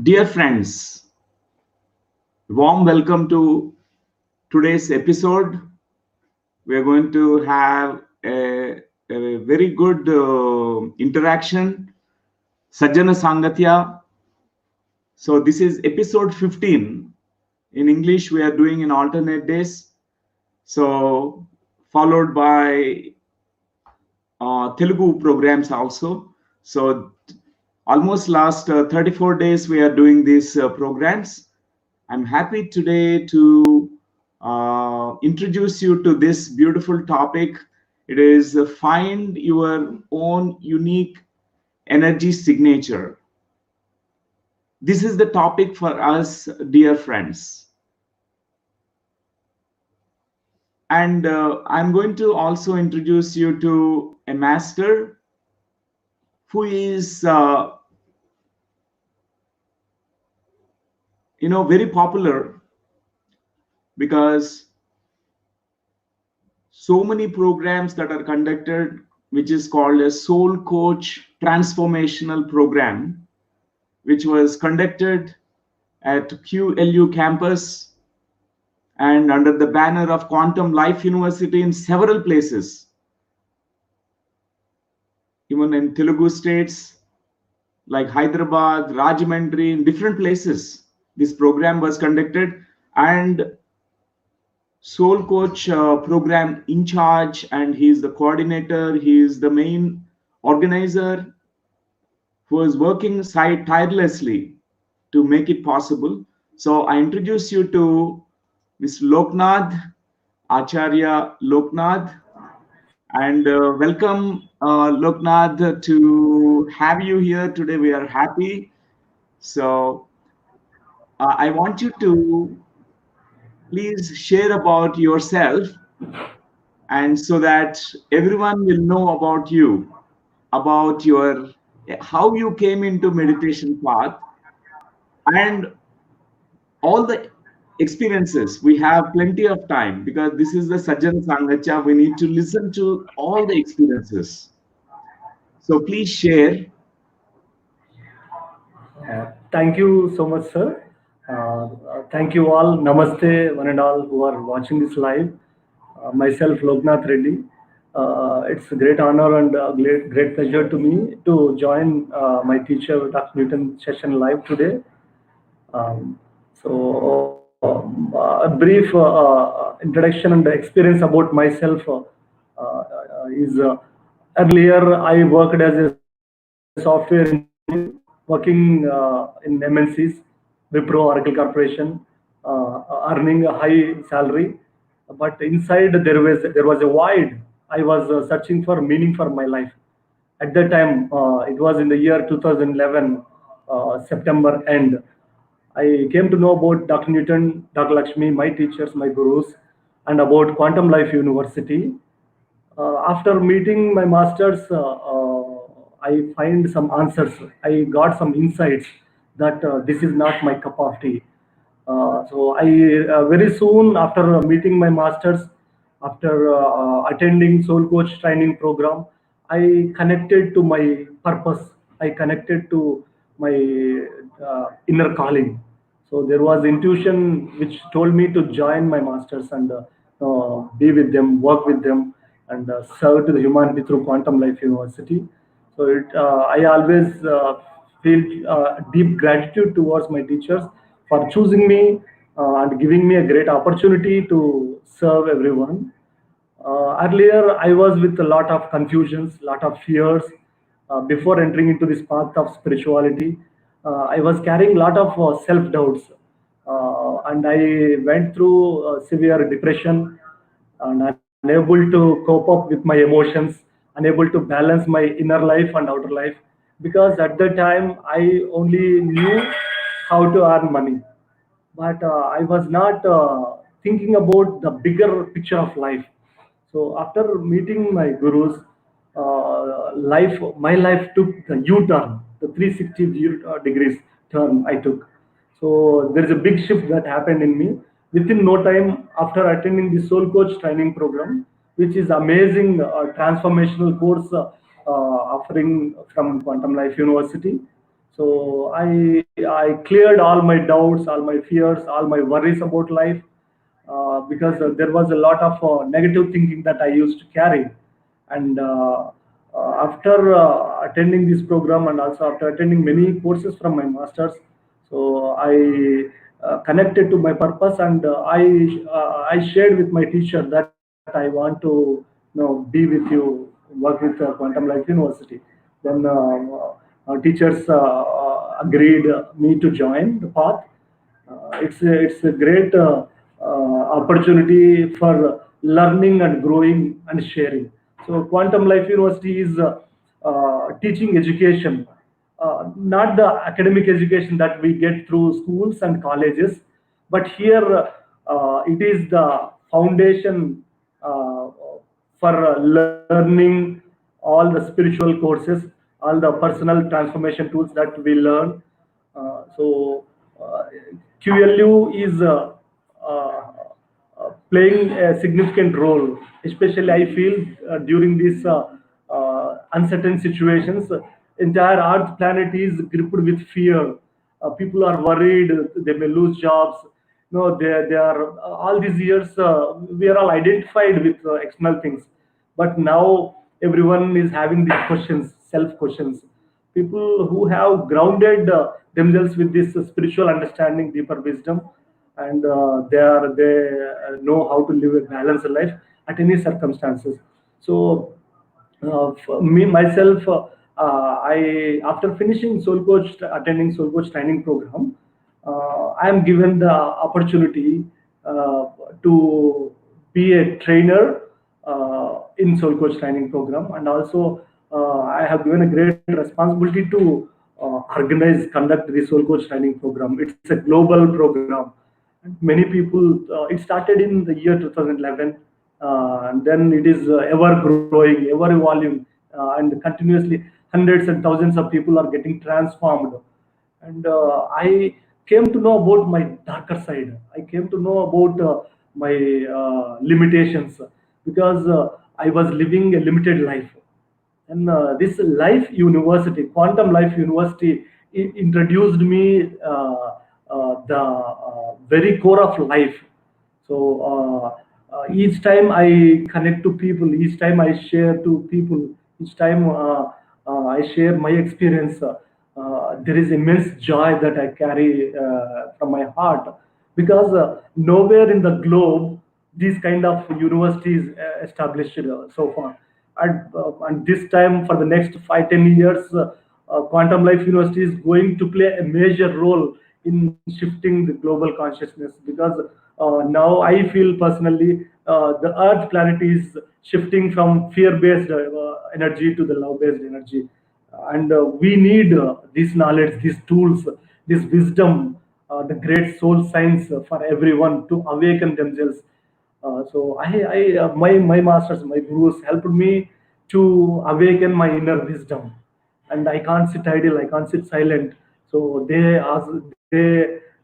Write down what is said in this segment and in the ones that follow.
Dear friends, warm welcome to today's episode. We are going to have a very good interaction, Sajjana Sangatya. So, this is episode 15. In English, we are doing in alternate days. So, followed by Telugu programs also. So, almost last 34 days, we are doing these programs. I'm happy today to introduce you to this beautiful topic. It is find your own unique energy signature. This is the topic for us, dear friends. And I'm going to also introduce you to a master who is, very popular because so many programs that are conducted, which is called a Soul Coach Transformational Program, which was conducted at QLU campus and under the banner of Quantum Life University in several places, even in Telugu states like Hyderabad, Rajahmundry, in different places. This program was conducted, and Soul Coach program in charge, and he is the coordinator, he is the main organizer who is working tirelessly to make it possible. So I introduce you to Mr. Loknath, Acharya Loknath, and welcome, Loknath, to have you here today. We are happy. So I want you to please share about yourself, and so that everyone will know about you, about your how you came into meditation path, and all the experiences. We have plenty of time because this is the Sajjan Sangacha. We need to listen to all the experiences. So please share. Thank you so much, sir. Thank you all. Namaste, one and all who are watching this live. Myself, Loknath Reddy. It's a great honor and a great pleasure to me to join my teacher, Dr. Newton session live today. A brief introduction and experience about myself is earlier I worked as a software engineer working in MNCs, Wipro, Oracle Corporation, earning a high salary. But inside there was a void. I was searching for meaning for my life. At that time, it was in the year 2011, September end. I came to know about Dr. Newton, Dr. Lakshmi, my teachers, my gurus, and about Quantum Life University. After meeting my masters, I find some answers. I got some insights that this is not my cup of tea. So I very soon after meeting my masters, after attending Soul Coach training program, I connected to my purpose. I connected to my inner calling. So there was intuition which told me to join my masters and be with them, work with them, and serve to the humanity through Quantum Life University. So I always feel deep gratitude towards my teachers for choosing me and giving me a great opportunity to serve everyone. Earlier, I was with a lot of confusions, lot of fears before entering into this path of spirituality. I was carrying a lot of self doubts, and I went through severe depression and unable to cope up with my emotions, unable to balance my inner life and outer life, because at that time I only knew how to earn money, but I was not thinking about the bigger picture of life. So after meeting my gurus, my life took the U-turn, the 360 degrees turn I took. So there is a big shift that happened in me within no time after attending the Soul Coach training program, which is amazing transformational course offering from Quantum Life University. So I cleared all my doubts, all my fears, all my worries about life, because there was a lot of negative thinking that I used to carry. And after attending this program, and also after attending many courses from my masters, so I connected to my purpose, and I shared with my teacher that I want to, be with you, work with Quantum Life University. Then teachers agreed me to join the path. It's a great opportunity for learning and growing and sharing. So Quantum Life University is teaching education, not the academic education that we get through schools and colleges, but here it is the foundation uh, for learning all the spiritual courses, all the personal transformation tools that we learn. So QLU is playing a significant role, especially I feel during these uncertain situations. Entire Earth planet is gripped with fear. People are worried they may lose jobs. No, they are all these years we are all identified with external things, but now everyone is having these questions, self questions. People who have grounded themselves with this spiritual understanding, deeper wisdom, and they know how to live a balanced life at any circumstances. So for me myself, I after finishing soul coach attending soul coach training program, I am given the opportunity uh, to be a trainer in soul coach training program, and also I have given a great responsibility to conduct the soul coach training program. It's a global program. Many people, it started in the year 2011, and then it is ever growing, ever evolving, and continuously hundreds and thousands of people are getting transformed. And I came to know about my darker side. I came to know about my limitations, because I was living a limited life. And this life university, Quantum Life University, introduced me the very core of life. So each time I connect to people, each time I share to people, each time I share my experience, there is immense joy that I carry from my heart, because nowhere in the globe these kind of universities established so far. And this time for the next 5-10 years, Quantum Life University is going to play a major role in shifting the global consciousness, because now I feel personally the Earth planet is shifting from fear-based energy to the love-based energy, and we need this knowledge, these tools, this wisdom, the great soul science for everyone to awaken themselves. So my masters, my gurus helped me to awaken my inner wisdom, and I can't sit idle, I can't sit silent. So they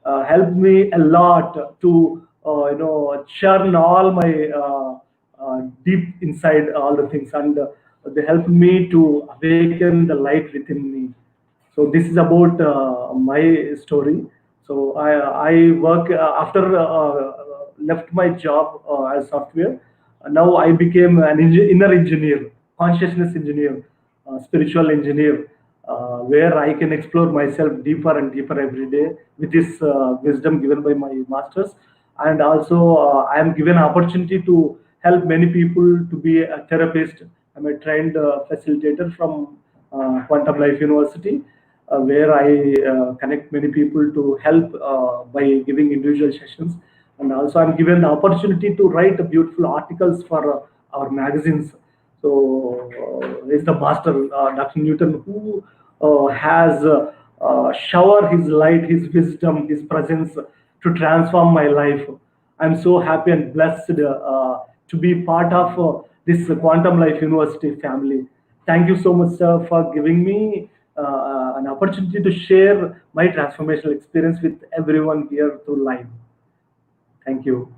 helped me a lot to churn all my deep inside all the things, and they helped me to awaken the light within me. So this is about my story. So I work after left my job as software. Now I became an inner engineer, consciousness engineer, spiritual engineer, where I can explore myself deeper and deeper every day with this wisdom given by my masters. And also I am given opportunity to help many people to be a therapist. I'm a trained facilitator from Quantum Life University, where I connect many people to help by giving individual sessions. And also, I'm given the opportunity to write beautiful articles for our magazines. So, is the master, Dr. Newton, who has showered his light, his wisdom, his presence to transform my life. I'm so happy and blessed to be part of this Quantum Life University family. Thank you so much, sir, for giving me an opportunity to share my transformational experience with everyone here through live. Thank you.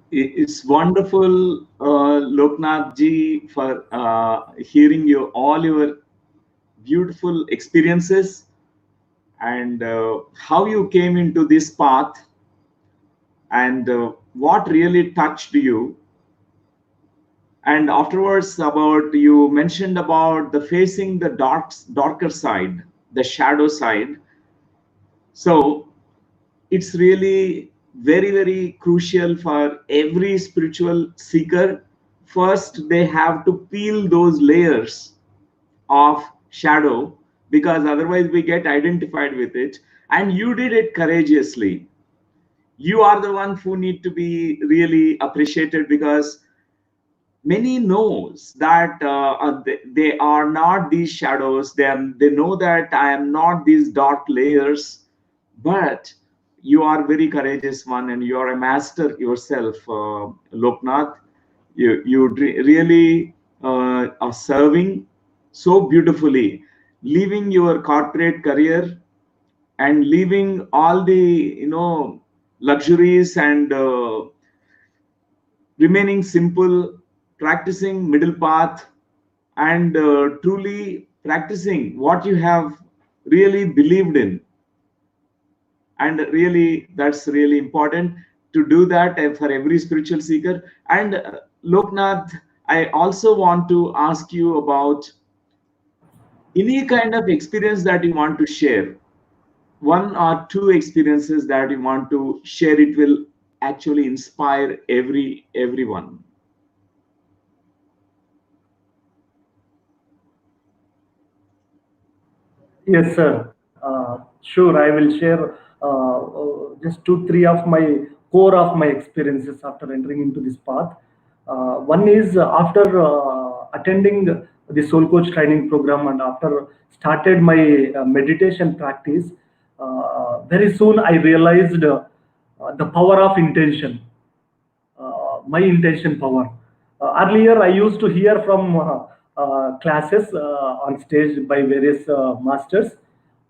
It's wonderful, Loknath ji, for hearing all your beautiful experiences and how you came into this path and what really touched you. And afterwards, about you mentioned about the facing the darker side, the shadow side. So it's really very, very crucial for every spiritual seeker. First, they have to peel those layers of shadow, because otherwise we get identified with it. And you did it courageously. You are the one who need to be really appreciated, because many knows that they are not these shadows. They know that I am not these dark layers, but you are very courageous one, and you are a master yourself, Loknath. You really are serving so beautifully, leaving your corporate career and leaving all the luxuries and remaining simple, practicing middle path, and truly practicing what you have really believed in. And really, that's really important to do that for every spiritual seeker. And Loknath, I also want to ask you about any kind of experience that you want to share, one or two experiences that you want to share. It will actually inspire everyone. Yes, sir. Sure, I will share just two, three of my core of my experiences after entering into this path. One is after attending the Soul Coach training program and after started my meditation practice, very soon I realized the power of intention, my intention power. Earlier, I used to hear from classes on stage by various masters,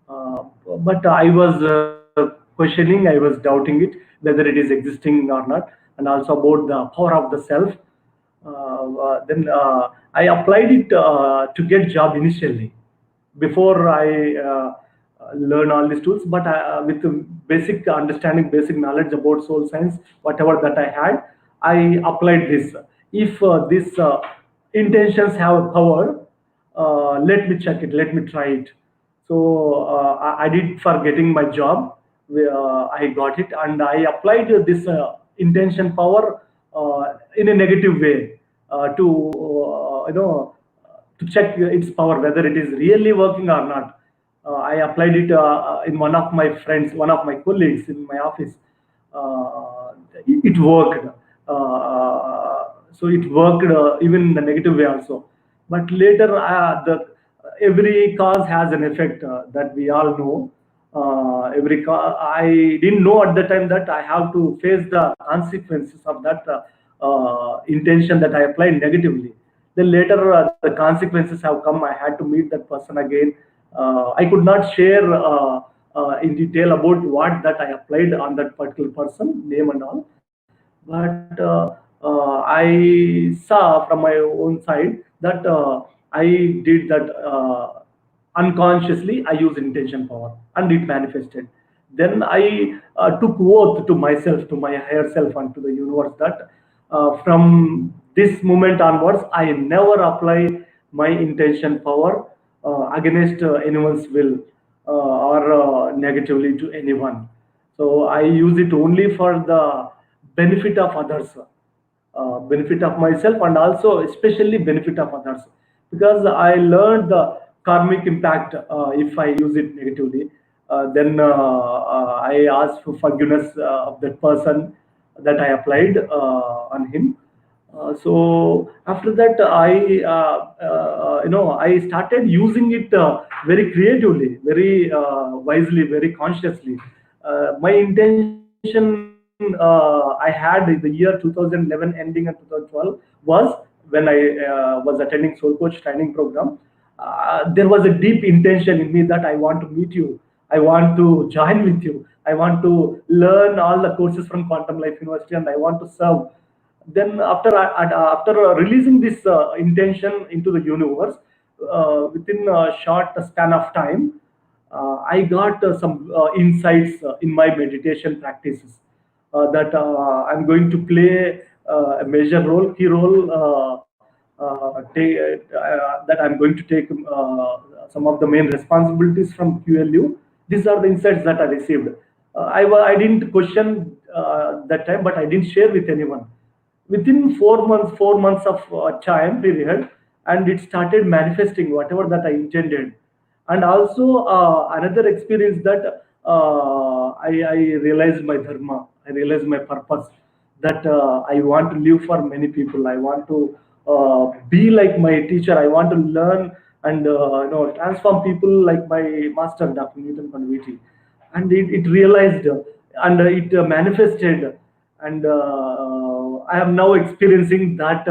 uh, but I was questioning, I was doubting it, whether it is existing or not, and also about the power of the self. Then I applied it to get job initially before I learn all these tools, but with the basic understanding, basic knowledge about soul science, whatever that I had, I applied this. If these intentions have power, let me check it, let me try it. So I did for getting my job. I got it, and I applied this intention power in a negative way to to check its power whether it is really working or not. I applied it in one of my friends, one of my colleagues in my office. It worked. So it worked even in the negative way also. But later, the every cause has an effect that we all know. I didn't know at the time that I have to face the consequences of that intention that I applied negatively. Then later, the consequences have come. I had to meet that person again. I could not share in detail about what that I applied on that particular person, name and all. But I saw from my own side that I did that unconsciously. I used intention power, and it manifested. Then I took oath to myself, to my higher self, and to the universe that from this moment onwards, I never apply my intention power against anyone's will or negatively to anyone. So I use it only for the benefit of others, benefit of myself, and also especially benefit of others, because I learned the karmic impact if I use it negatively. Then I ask for forgiveness of that person that I applied on him. So after that, I started using it very creatively, very wisely, very consciously. My intention I had in the year 2011 ending and 2012 was when I was attending Soul Coach training program. There was a deep intention in me that I want to meet you. I want to join with you. I want to learn all the courses from Quantum Life University, and I want to serve. Then after releasing this intention into the universe, within a short span of time, I got some insights in my meditation practices that I'm going to play a major role, key role, that I'm going to take some of the main responsibilities from QLU. These are the insights that I received. I didn't question that time, but I didn't share with anyone. Within 4 months, 4 months of time period, and it started manifesting whatever that I intended. And also another experience that I realized my dharma, I realized my purpose, that I want to live for many people. I want to be like my teacher. I want to learn and transform people like my master, Dr. Newton Kondaveti. And it realized and it manifested, and I am now experiencing that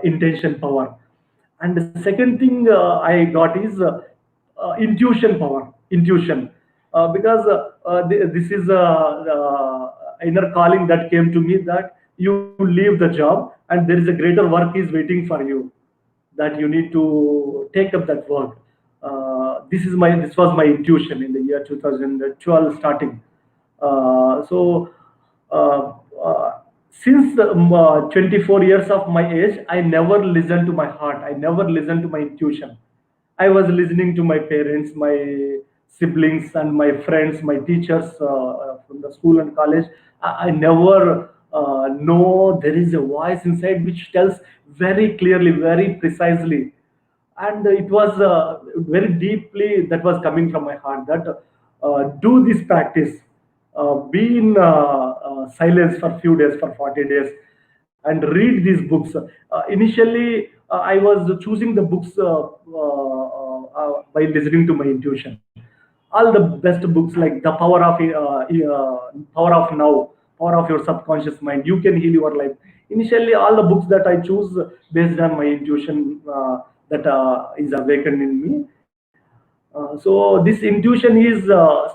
intention power. And the second thing I got is intuition power, intuition, because this is inner calling that came to me, that you leave the job and there is a greater work is waiting for you, that you need to take up that work. This was my intuition in the year 2012 starting. So uh, uh, since 24 years of my age, I never listened to my heart. I never listened to my intuition. I was listening to my parents, my siblings, and my friends, my teachers from the school and college. I never know there is a voice inside which tells very clearly, very precisely, and it was very deeply that was coming from my heart, that do this practice, be in silence for few days, for 40 days, and read these books. Initially I was choosing the books by listening to my intuition. All the best books like the power of now, power of your subconscious mind, you can heal your life. Initially all the books that I choose based on my intuition that is awakened in me. So this intuition is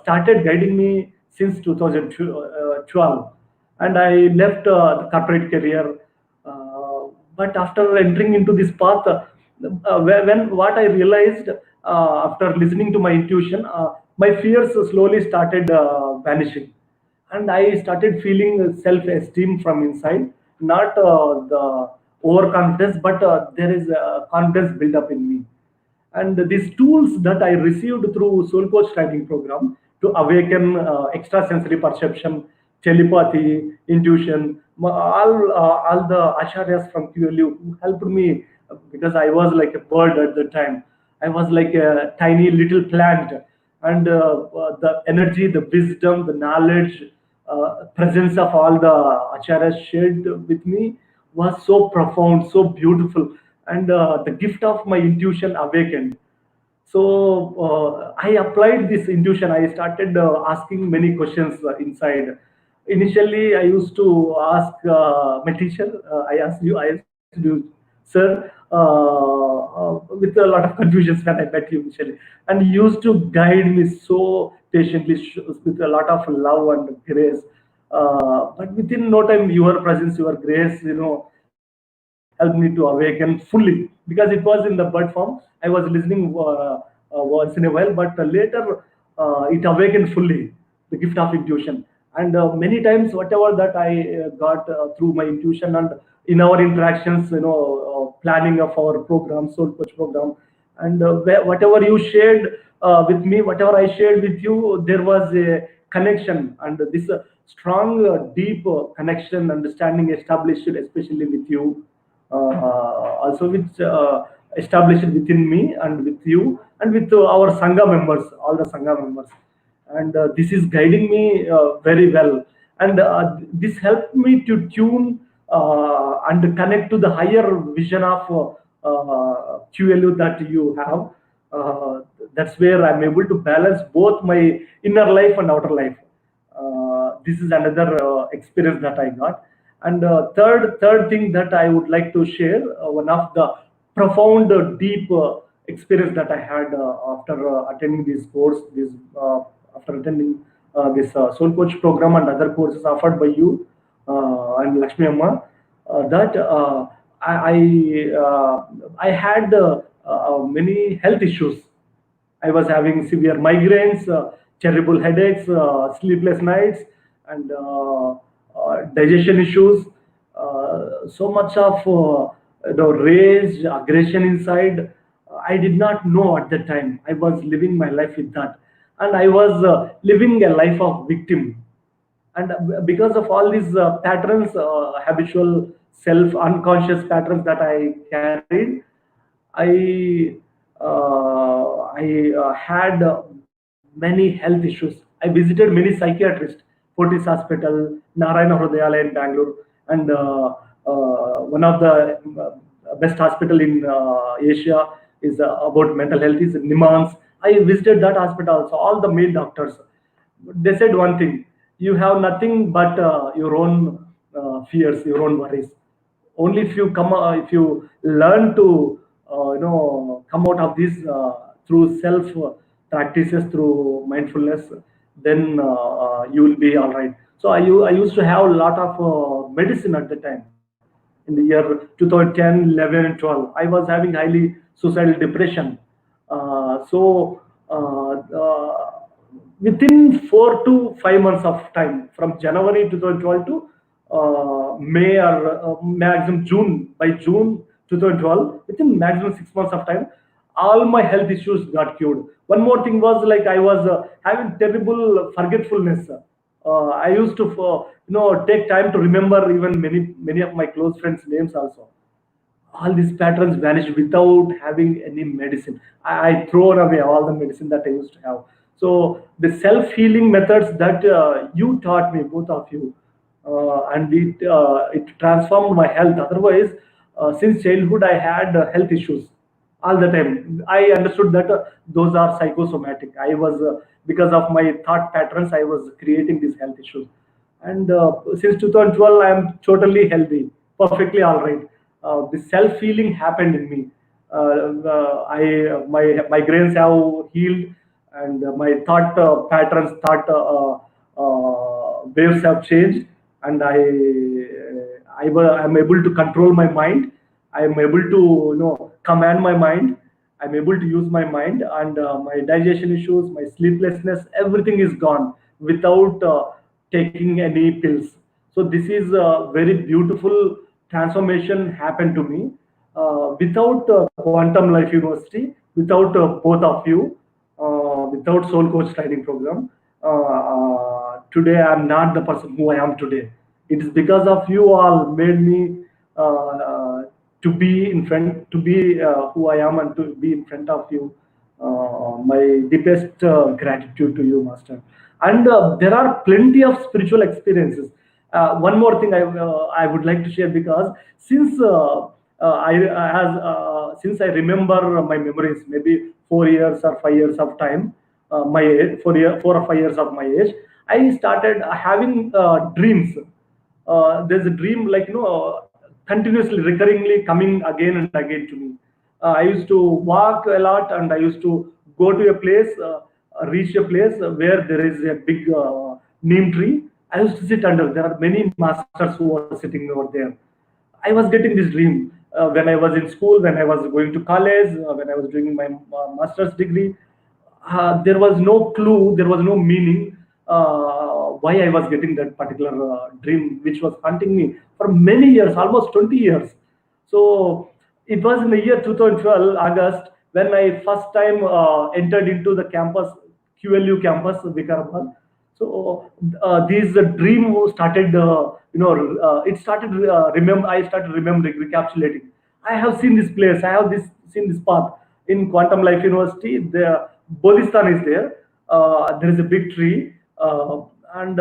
started guiding me since 2012, and I left the corporate career. But after entering into this path, when what I realized after listening to my intuition, my fears slowly started vanishing, and I started feeling self-esteem from inside, not the overconfidence, but there is confidence built up in me. And these tools that I received through Soul Coach training program to awaken extrasensory perception, telepathy, intuition, all the acharyas from QLU who helped me, because I was like a bird at the time. I was like a tiny little plant, and the energy, the wisdom, the knowledge, presence of all the acharyas shared with me was so profound, so beautiful, and the gift of my intuition awakened. So I applied this intuition. I started asking many questions inside. Initially, I used to ask my teacher. I asked you, sir, with a lot of confusions when I met you initially, and he used to guide me so patiently, with a lot of love and grace. But within no time, your presence, your grace, helped me to awaken fully, because it was in the bird form. I was listening once in a while, but later it awakened fully, the gift of intuition. And many times, whatever that I got through my intuition, and in our interactions, planning of our program, Soul Coach program, and whatever you shared with me, whatever I shared with you, there was a connection, and this strong, deep connection, understanding established, especially with you, also which established within me and with you and with our sangha members, all the sangha members. And this is guiding me very well, and this helped me to tune and connect to the higher vision of QLU that you have. uh, that's where I'm able to balance both my inner life and outer life. This is another experience that I got. And third thing that I would like to share, one of the profound, deep experience that I had after attending this course, this after attending this Soul Coach program and other courses offered by you and Lakshmi Amma, that I had many health issues. I was having severe migraines, terrible headaches, sleepless nights, and digestion issues. So much of rage, aggression inside. I did not know at that time. I was living my life with that, and I was living a life of victim. And because of all these patterns, habitual, self, unconscious patterns that I carried, I had many health issues. I visited many psychiatrists, Fortis Hospital, Narayana Hridayalaya in Bangalore, and one of the best hospital in Asia is about mental health is Nimans. I visited that hospital. So all the male doctors, they said one thing: you have nothing but your own fears, your own worries. Only if you learn to come out of this through self practices, through mindfulness, then you will be all right. So I used to have a lot of medicine at the time. In the year 2010, 11, and 12, I was having highly suicidal depression. So within 4 to 5 months of time, from January 2012 to May, or maximum June, by June 2012, within maximum 6 months of time, all my health issues got cured. One more thing was, like, I was having terrible forgetfulness. I used to take time to remember even many of my close friends' names also. All these patterns vanished without having any medicine. I thrown away all the medicine that I used to have. So the self-healing methods that you taught me, both of you, and it transformed my health. Otherwise, since childhood, I had health issues all the time. I understood that those are psychosomatic. I was because of my thought patterns, I was creating these health issues. And since 2012, I am totally healthy, perfectly all right. The self healing happened in me. I my migraines have healed, and my thought patterns, thought waves have changed, and I'm able to control my mind. I'm able to command my mind. I'm able to use my mind, and my digestion issues, my sleeplessness, everything is gone without taking any pills. So this is a very beautiful transformation happened to me without Quantum Life University, without both of you, without Soul Coach training program. Today I'm not the person who I am today. It is because of you all made me to be in front, to be who I am, and to be in front of you. My deepest gratitude to you, Master. And there are plenty of spiritual experiences. One more thing I would like to share, because since since I remember my memories, maybe 4 years or 5 years of time, my age, 4 or 5 years of my age, I started having dreams. There's a dream, like, continuously, recurringly coming again and again to me. I used to walk a lot, and I used to go to a place, reach a place where there is a big neem tree. I used to sit under. There are many masters who are sitting over there. I was getting this dream when I was in school, when I was going to college, when I was doing my master's degree. There was no clue, there was no meaning why I was getting that particular dream, which was haunting me for many years, almost 20 years. So it was in the year 2012, August, when I first time entered into the campus, QLU campus, Vikarabad. So these dream started, it started. Remember, I started remembering, recapitulating. I have seen this place. I have seen this path in Quantum Life University. The Bodhistan is there. There is a big tree, and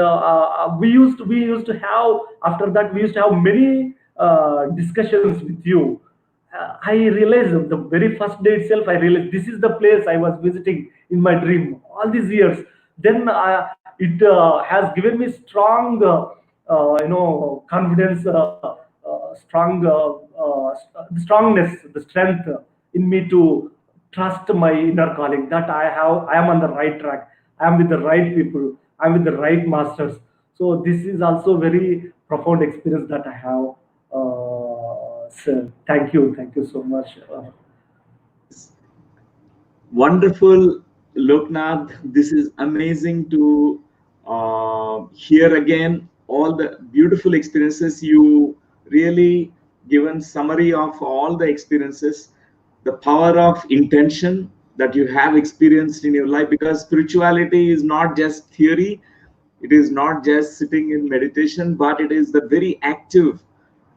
we used to have, after that, we used to have many discussions with you. I realized the very first day itself, I realized this is the place I was visiting in my dream all these years. Then it has given me strong, confidence, strong, the strongness, the strength in me to trust my inner calling, that I am on the right track. I am with the right people. I am with the right masters. So this is also very profound experience that I have. Sir, thank you so much. Wonderful, Loknath. This is amazing to hear again all the beautiful experiences. You really given summary of all the experiences, the power of intention that you have experienced in your life. Because spirituality is not just theory, it is not just sitting in meditation, but it is the very active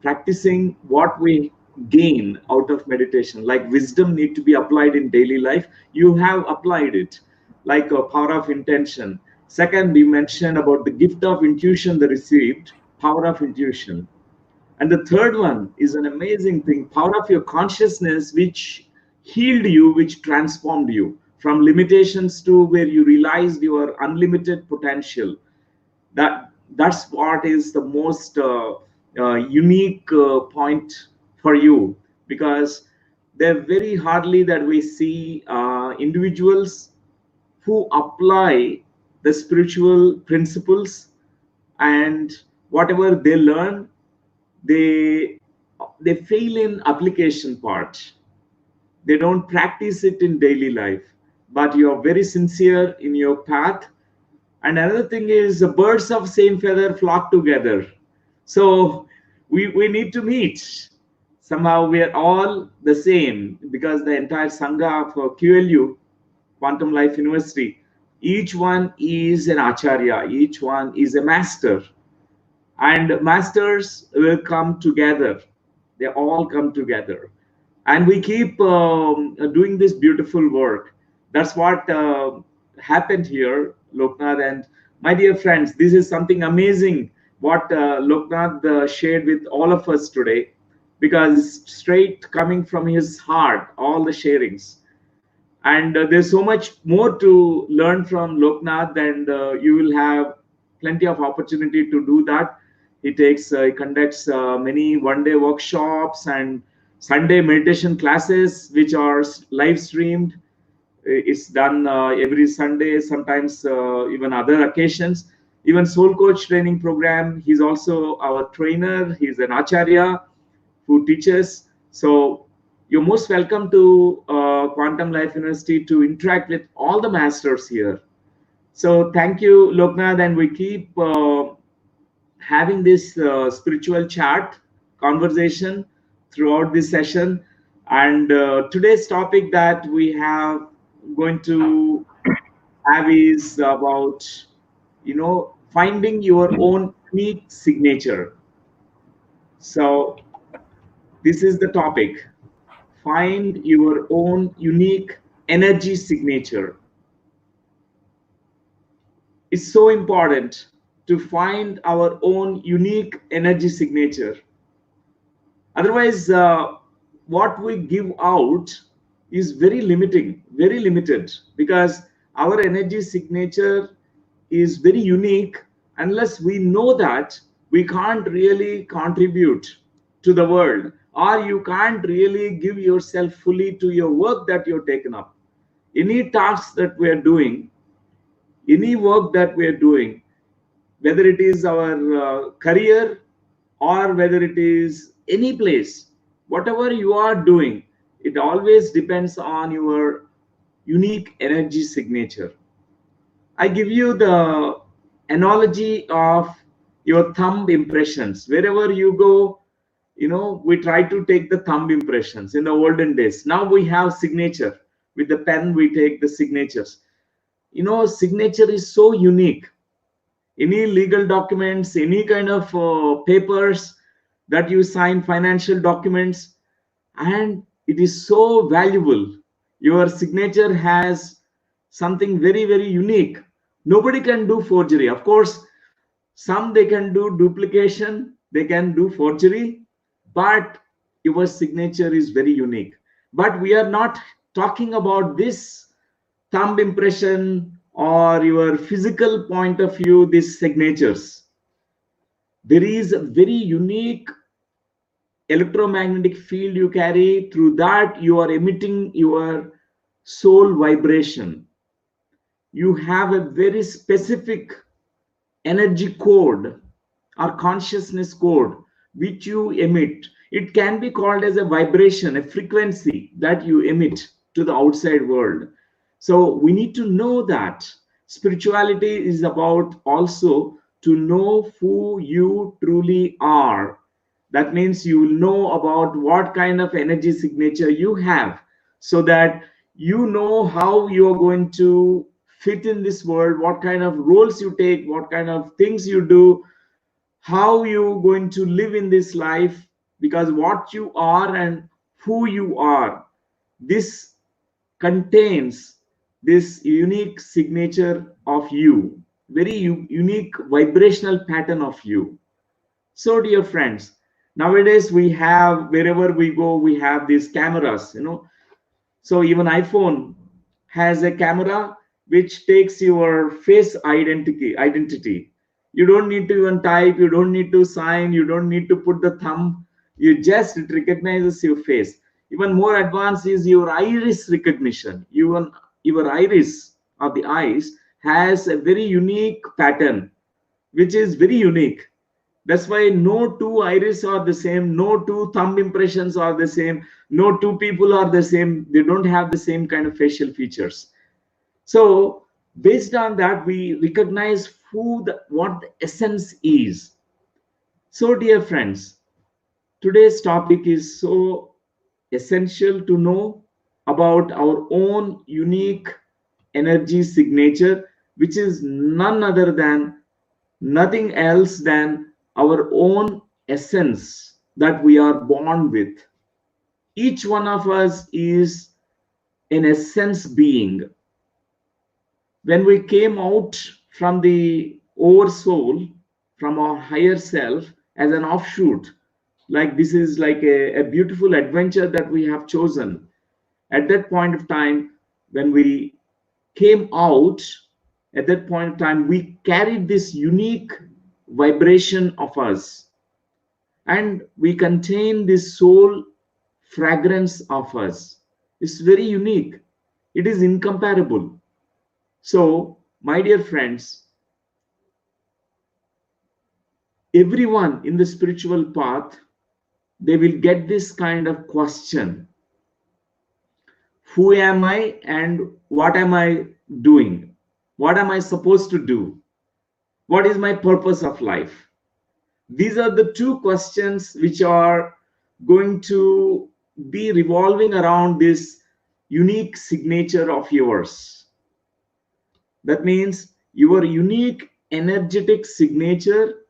practicing what we gain out of meditation. Like wisdom need to be applied in daily life, you have applied it. Like a power of intention. Second, we mentioned about the gift of intuition they received, power of intuition. And the third one is an amazing thing, power of your consciousness, which healed you, which transformed you from limitations to where you realized your unlimited potential. That's what is the most unique point for you. Because they're very hardly that we see individuals who apply the spiritual principles, and whatever they learn, they they fail in application part. They don't practice it in daily life, but you are very sincere in your path. And another thing is, birds of same feather flock together. So we need to meet. Somehow we are all the same, because the entire Sangha of QLU, Quantum Life University, each one is an Acharya, each one is a master. And masters will come together. They all come together. And we keep doing this beautiful work. That's what happened here, Loknath. And my dear friends, this is something amazing what Loknath shared with all of us today, because it's straight coming from his heart, all the sharings. And there's so much more to learn from Loknath, and you will have plenty of opportunity to do that. He conducts many one-day workshops and Sunday meditation classes, which are live streamed. It's done every Sunday, sometimes even other occasions. Even Soul Coach training program, he's also our trainer. He's an Acharya who teaches. So you're most welcome to Quantum Life University to interact with all the masters here. So thank you, Loknath, and we keep having this spiritual chat conversation throughout this session. And today's topic that we have going to have is about, finding your own unique signature. So this is the topic: find your own unique energy signature. It's so important to find our own unique energy signature. Otherwise, what we give out is very limited, because our energy signature is very unique. Unless we know that, we can't really contribute to the world, or you can't really give yourself fully to your work that you're taken up. Any task that we are doing, any work that we are doing, whether it is our career or whether it is any place, whatever you are doing, it always depends on your unique energy signature. I give you the analogy of your thumb impressions. Wherever you go, we try to take the thumb impressions in the olden days. Now we have signature. With the pen, we take the signatures. Signature is so unique. Any legal documents, any kind of papers that you sign, financial documents, and it is so valuable. Your signature has something very unique. Nobody can do forgery. Of course, some they can do duplication, they can do forgery, but your signature is very unique. But we are not talking about this thumb impression or your physical point of view, these signatures. There is a very unique electromagnetic field you carry. Through that, you are emitting your soul vibration. You have a very specific energy code or consciousness code which you emit. It can be called as a vibration, a frequency that you emit to the outside world. So we need to know that spirituality is about also to know who you truly are. That means you will know about what kind of energy signature you have, so that you know how you are going to fit in this world, what kind of roles you take, what kind of things you do, how you're going to live in this life. Because what you are and who you are, this contains this unique signature of you, very unique vibrational pattern of you. So dear friends, nowadays we have, wherever we go, we have these cameras, so even iPhone has a camera which takes your face identity. You don't need to even type, you don't need to sign, you don't need to put the thumb. You just, it recognizes your face. Even more advanced is your iris recognition. Even your iris of the eyes has a very unique pattern, which is very unique. That's why no two iris are the same, no two thumb impressions are the same, no two people are the same. They don't have the same kind of facial features. So based on that, we recognize what the essence is. So dear friends, today's topic is so essential to know about our own unique energy signature, which is none other than nothing else than our own essence that we are born with. Each one of us is an essence being. When we came out from the oversoul, from our higher self, as an offshoot, like this is like a beautiful adventure that we have chosen. At that point of time, when we came out, at that point of time, we carried this unique vibration of us, and we contain this soul fragrance of us. It's very unique, it is incomparable. So my dear friends, everyone in the spiritual path, they will get this kind of question: who am I and what am I doing? What am I supposed to do? What is my purpose of life? These are the two questions which are going to be revolving around this unique signature of yours. That means your unique energetic signature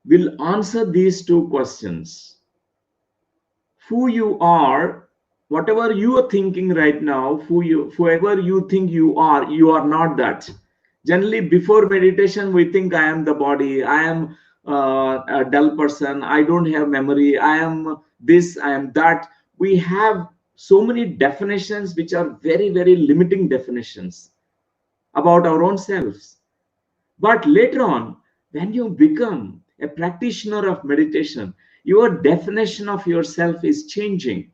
will answer these two questions. Who you are, whatever you are thinking right now, whoever you think you are not that. Generally, before meditation, we think I am the body, I am a dull person, I don't have memory, I am this, I am that. We have so many definitions which are very, very limiting definitions about our own selves. But later on, when you become a practitioner of meditation, your definition of yourself is changing.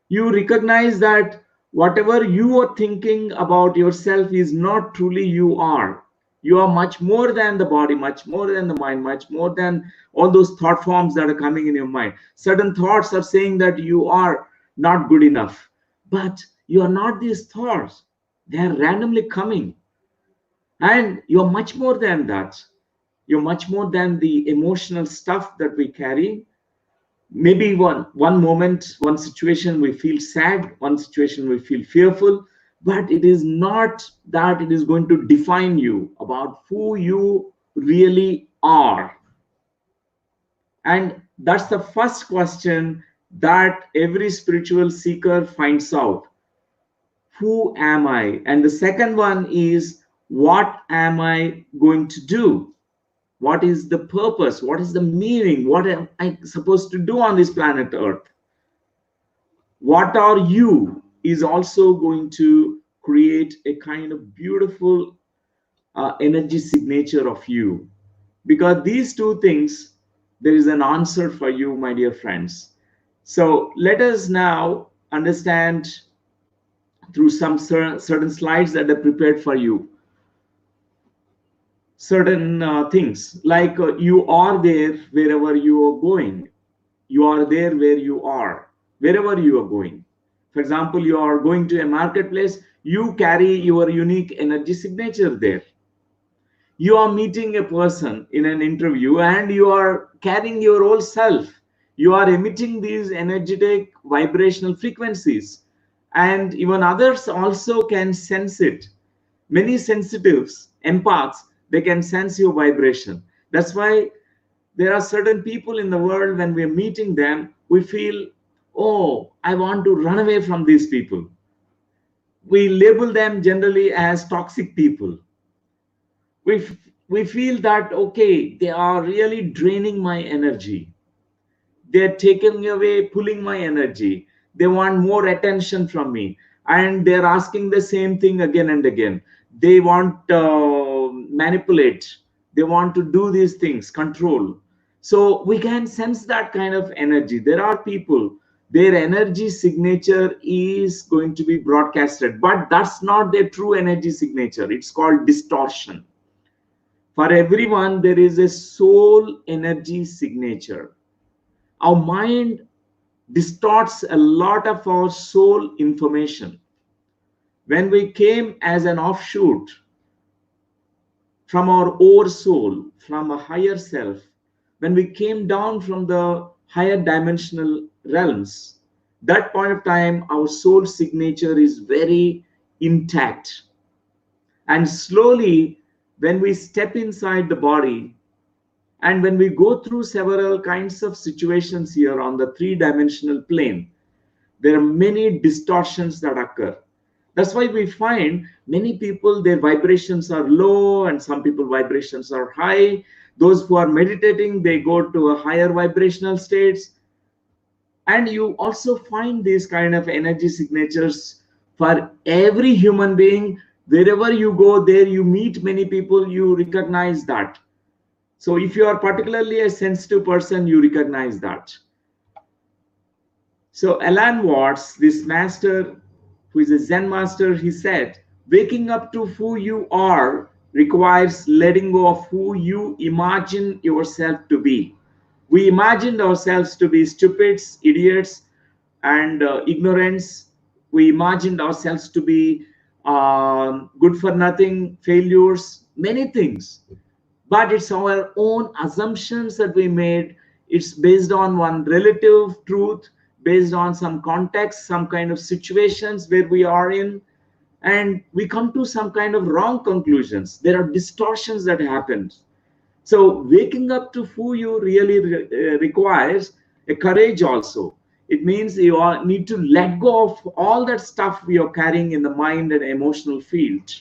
You recognize that whatever you are thinking about yourself is not truly you are. You are much more than the body, much more than the mind, much more than all those thought forms that are coming in your mind. Certain thoughts are saying that you are not good enough, but you are not these thoughts. They are randomly coming. And you're much more than that. You're much more than the emotional stuff that we carry. Maybe one moment, one situation we feel sad, one situation we feel fearful, but it is not that it is going to define you about who you really are. And that's the first question that every spiritual seeker finds out: who am I? And the second one is, what am I going to do? What is the purpose? What is the meaning? What am I supposed to do on this planet Earth? What are you is also going to create a kind of beautiful energy signature of you. Because these two things, there is an answer for you, my dear friends. So let us now understand through some certain slides that are prepared for you, certain things like you are there wherever you are going. You are there where you are, wherever you are going. For example, you are going to a marketplace, You carry your unique energy signature there. You are meeting a person in an interview and you are carrying your whole self. You are emitting these energetic vibrational frequencies, and even others also can sense it. Many sensitives, empaths, they can sense your vibration. That's why there are certain people in the world, when we're meeting them, we feel, oh, I want to run away from these people. We label them generally as toxic people. We feel that, okay, they are really draining my energy, they're taking away, pulling my energy, they want more attention from me, and they're asking the same thing again and again. They want manipulate, they want to do these things, control. So we can sense that kind of energy. There are people, their energy signature is going to be broadcasted, but that's not their true energy signature. It's called distortion. For everyone, there is a soul energy signature. Our mind distorts a lot of our soul information. When we came as an offshoot from our oversoul, from a higher self, when we came down from the higher dimensional realms, that point of time, our soul signature is very intact. And slowly, when we step inside the body, and when we go through several kinds of situations here on the three-dimensional plane, there are many distortions that occur. That's why we find many people, their vibrations are low, and some people vibrations are high. Those who are meditating, they go to a higher vibrational states. And you also find these kind of energy signatures for every human being. Wherever you go, there you meet many people, you recognize that. So if you are particularly a sensitive person, you recognize that. So Alan Watts, this master, who is a Zen master, he said, waking up to who you are requires letting go of who you imagine yourself to be. We imagined ourselves to be stupids, idiots, and ignorance. We imagined ourselves to be good for nothing, failures, many things. But it's our own assumptions that we made. It's based on one relative truth, based on some context, some kind of situations where we are in, and we come to some kind of wrong conclusions. There are distortions that happen. So waking up to who you really requires a courage also. It means you need to let go of all that stuff we are carrying in the mind and emotional field.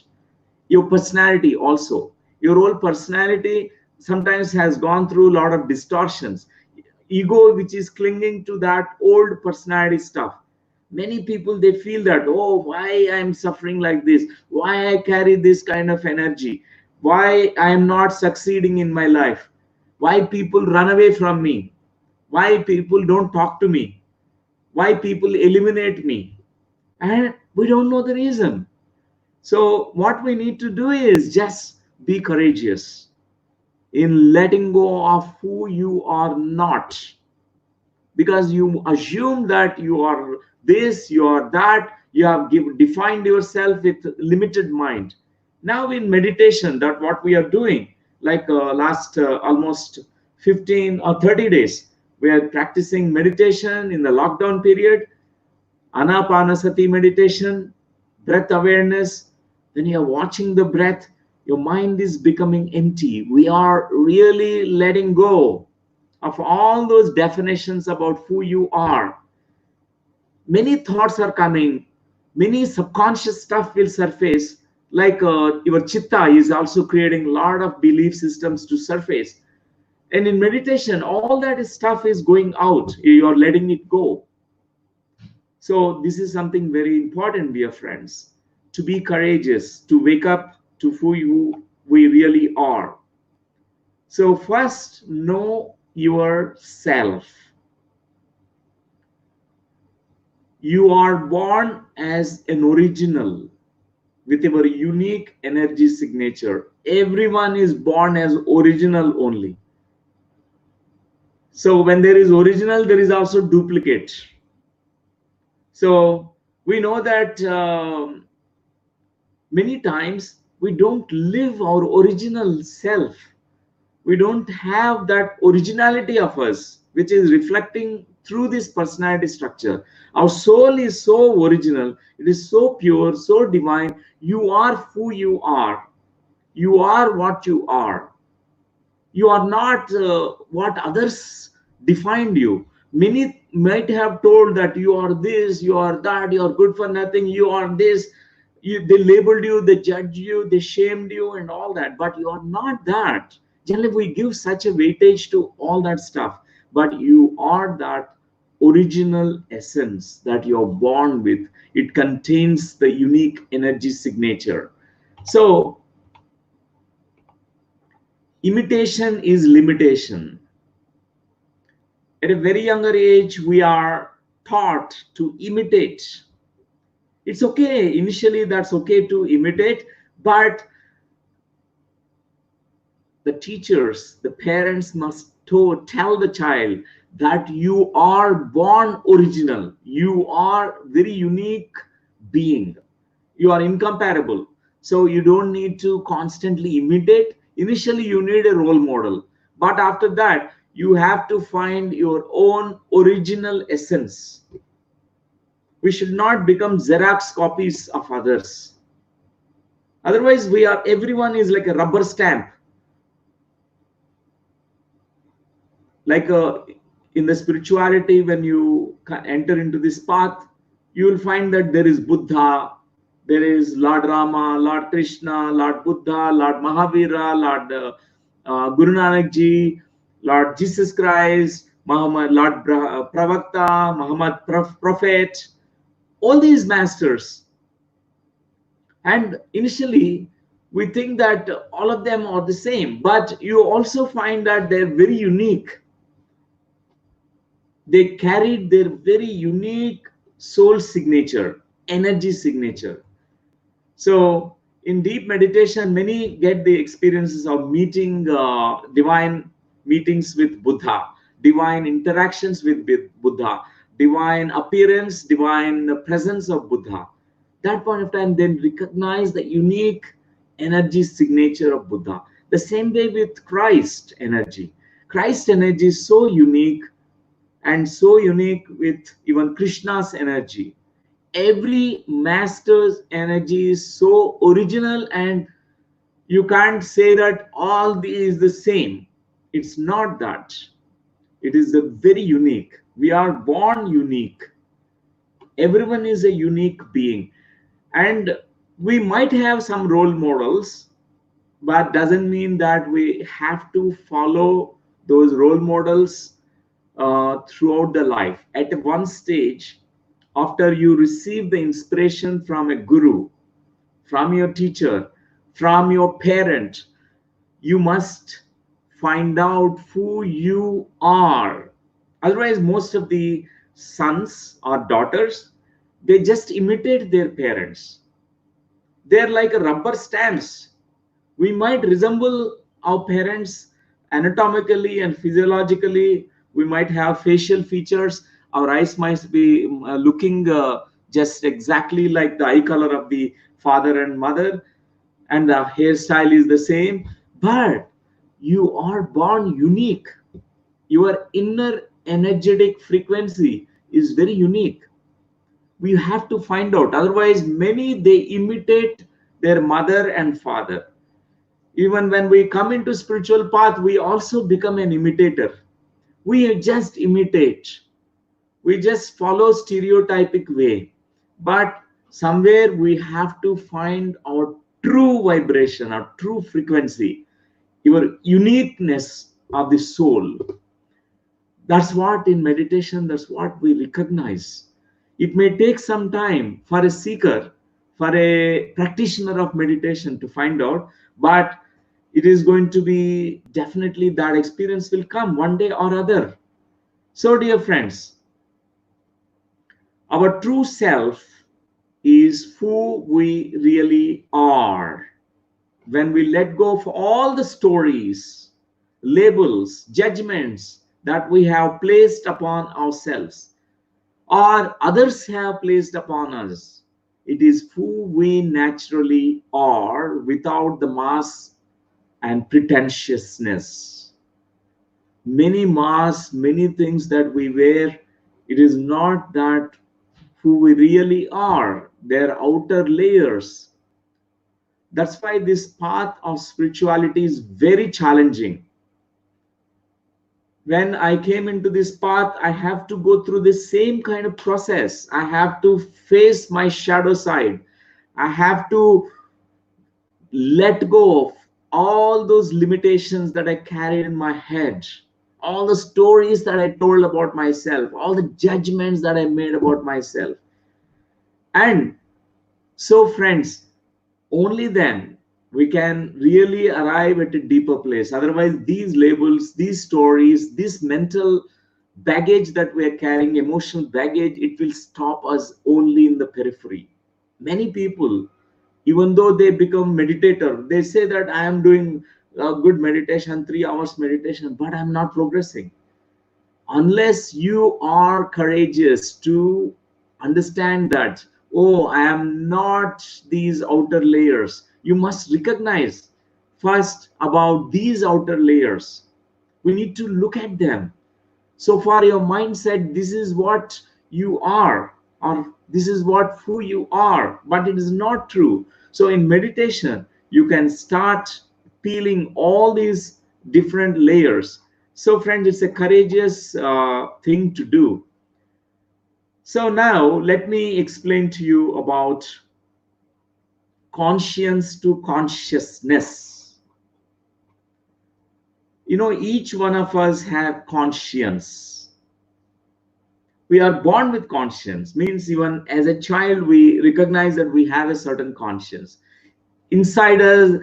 Your personality also, your whole personality sometimes has gone through a lot of distortions. Ego, which is clinging to that old personality stuff. Many people, they feel that, oh, why I'm suffering like this, why I carry this kind of energy, why I am not succeeding in my life, why people run away from me, why people don't talk to me, why people eliminate me, and we don't know the reason. So what we need to do is just be courageous in letting go of who you are not, because you assume that you are this, you are that, you have defined yourself with limited mind. Now in meditation, that what we are doing, like last almost 15 or 30 days, we are practicing meditation in the lockdown period, anapanasati meditation, breath awareness. When you are watching the breath, your mind is becoming empty. We are really letting go of all those definitions about who you are. Many thoughts are coming, many subconscious stuff will surface, like your chitta is also creating a lot of belief systems to surface. And in meditation, all that stuff is going out, you're letting it go. So this is something very important, dear friends, to be courageous, to wake up to who we really are. So first, know yourself. You are born as an original with a very unique energy signature. Everyone is born as original only. So when there is original, there is also duplicate. So we know that Many times we don't live our original self. We don't have that originality of us, which is reflecting through this personality structure. Our soul is so original, it is so pure, so divine. You are who you are. You are what you are. You are not what others defined you. Many might have told that you are this, you are that, you are good for nothing, you are this. They labeled you, they judged you, they shamed you, and all that. But you are not that. Generally, we give such a weightage to all that stuff. But you are that original essence that you're born with. It contains the unique energy signature. So, imitation is limitation. At a very younger age, we are taught to imitate. It's okay, initially, that's okay to imitate, but the teachers, the parents must tell the child that you are born original, you are very unique being, you are incomparable. So you don't need to constantly imitate. Initially, you need a role model, but after that, you have to find your own original essence. We should not become Xerox copies of others. Otherwise, everyone is like a rubber stamp. Like in the spirituality, when you enter into this path, you will find that there is Buddha, there is Lord Rama, Lord Krishna, Lord Buddha, Lord Mahavira, Lord Guru Nanak Ji, Lord Jesus Christ, Muhammad, Lord Pravakta, Muhammad Prophet, all these masters. And initially, we think that all of them are the same, but you also find that they're very unique. They carried their very unique soul signature, energy signature. So in deep meditation, many get the experiences of meeting divine meetings with Buddha, divine interactions with Buddha, divine appearance, divine presence of Buddha. That point of time, then recognize the unique energy signature of Buddha. The same way with Christ energy. Christ energy is so unique, and so unique with even Krishna's energy. Every master's energy is so original, and you can't say that all these is the same. It's not that. It is a very unique. We are born unique. Everyone is a unique being. And we might have some role models, but doesn't mean that we have to follow those role models throughout the life. At one stage, after you receive the inspiration from a guru, from your teacher, from your parent, you must find out who you are. Otherwise, most of the sons or daughters, they just imitate their parents. They're like a rubber stamps. We might resemble our parents anatomically and physiologically. We might have facial features. Our eyes might be looking just exactly like the eye color of the father and mother, and the hairstyle is the same. But you are born unique. Your inner energetic frequency is very unique. We have to find out. Otherwise, many they imitate their mother and father. Even when we come into spiritual path, we also become an imitator. We just imitate. We just follow stereotypic way. But somewhere we have to find our true vibration, our true frequency, your uniqueness of the soul. That's what in meditation, that's what we recognize. It may take some time for a seeker, for a practitioner of meditation to find out, but it is going to be definitely that experience will come one day or other. So, dear friends, our true self is who we really are. When we let go of all the stories, labels, judgments that we have placed upon ourselves or others have placed upon us, It is who we naturally are without the mask and pretentiousness. Many masks, many things that we wear, it is not that who we really are. They're outer layers. That's why this path of spirituality is very challenging. When I came into this path, I have to go through the same kind of process. I have to face my shadow side. I have to let go of all those limitations that I carried in my head, all the stories that I told about myself, all the judgments that I made about myself. And so, friends, only then we can really arrive at a deeper place. Otherwise, these labels, these stories, this mental baggage that we are carrying, emotional baggage, it will stop us only in the periphery. Many people, even though they become meditator, they say that I am doing a good meditation, 3 hours meditation, but I'm not progressing. Unless you are courageous to understand that, oh, I am not these outer layers, you must recognize first about these outer layers. We need to look at them. So far your mind said this is what you are, or this is what who you are, but it is not true. So in meditation you can start peeling all these different layers. So friends, it's a courageous thing to do. So now let me explain to you about conscience to consciousness. You know, each one of us have conscience. We are born with conscience, means even as a child we recognize that we have a certain conscience inside us.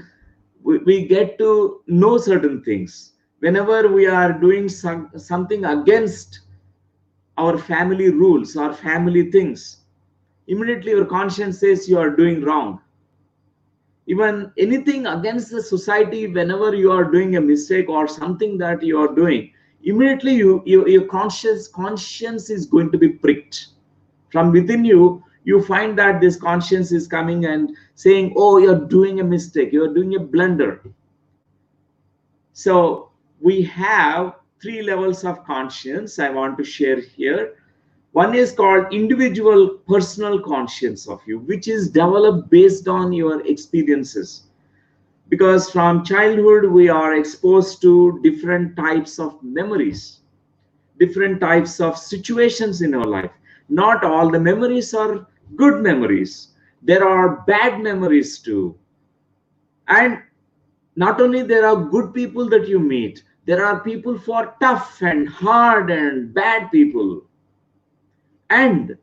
We get to know certain things. Whenever we are doing something against our family rules, our family things, immediately your conscience says you are doing wrong. Even anything against the society, whenever you are doing a mistake or something that you are doing, immediately your conscience is going to be pricked from within you. You find that this conscience is coming and saying, oh, you're doing a mistake, you're doing a blunder. So we have 3 levels of conscience I want to share here. One is called individual personal conscience of you, which is developed based on your experiences. Because from childhood, we are exposed to different types of memories, different types of situations in our life. Not all the memories are good memories. There are bad memories too. And not only there are good people that you meet, there are people who are tough and hard and bad people. And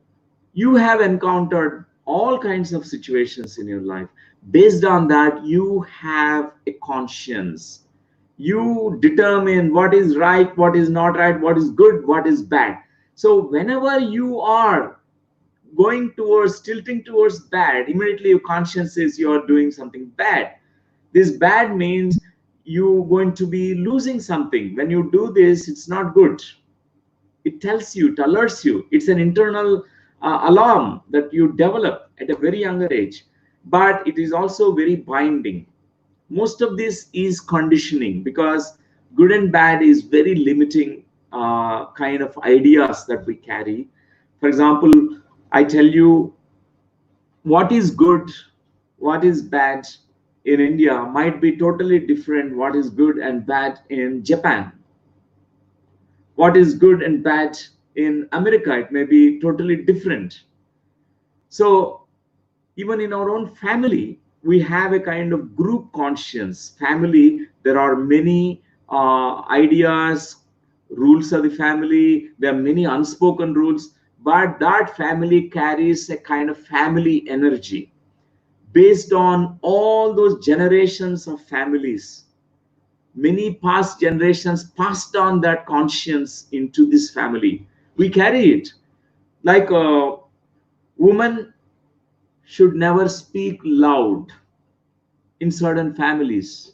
you have encountered all kinds of situations in your life. Based on that, you have a conscience. You determine what is right, what is not right, what is good, what is bad. So whenever you are going towards tilting towards bad, immediately your conscience says you are doing something bad. This bad means you're going to be losing something. When you do this, it's not good. It tells you, it alerts you. It's an internal alarm that you develop at a very younger age, but it is also very binding. Most of this is conditioning, because good and bad is very limiting kind of ideas that we carry. For example, I tell you, what is good, what is bad in India might be totally different what is good and bad in Japan. What is good and bad in America, it may be totally different. So even in our own family, we have a kind of group conscience. Family, there are many ideas, rules of the family, there are many unspoken rules, but that family carries a kind of family energy based on all those generations of families. Many past generations passed on that conscience into this family. We carry it. Like a woman should never speak loud in certain families.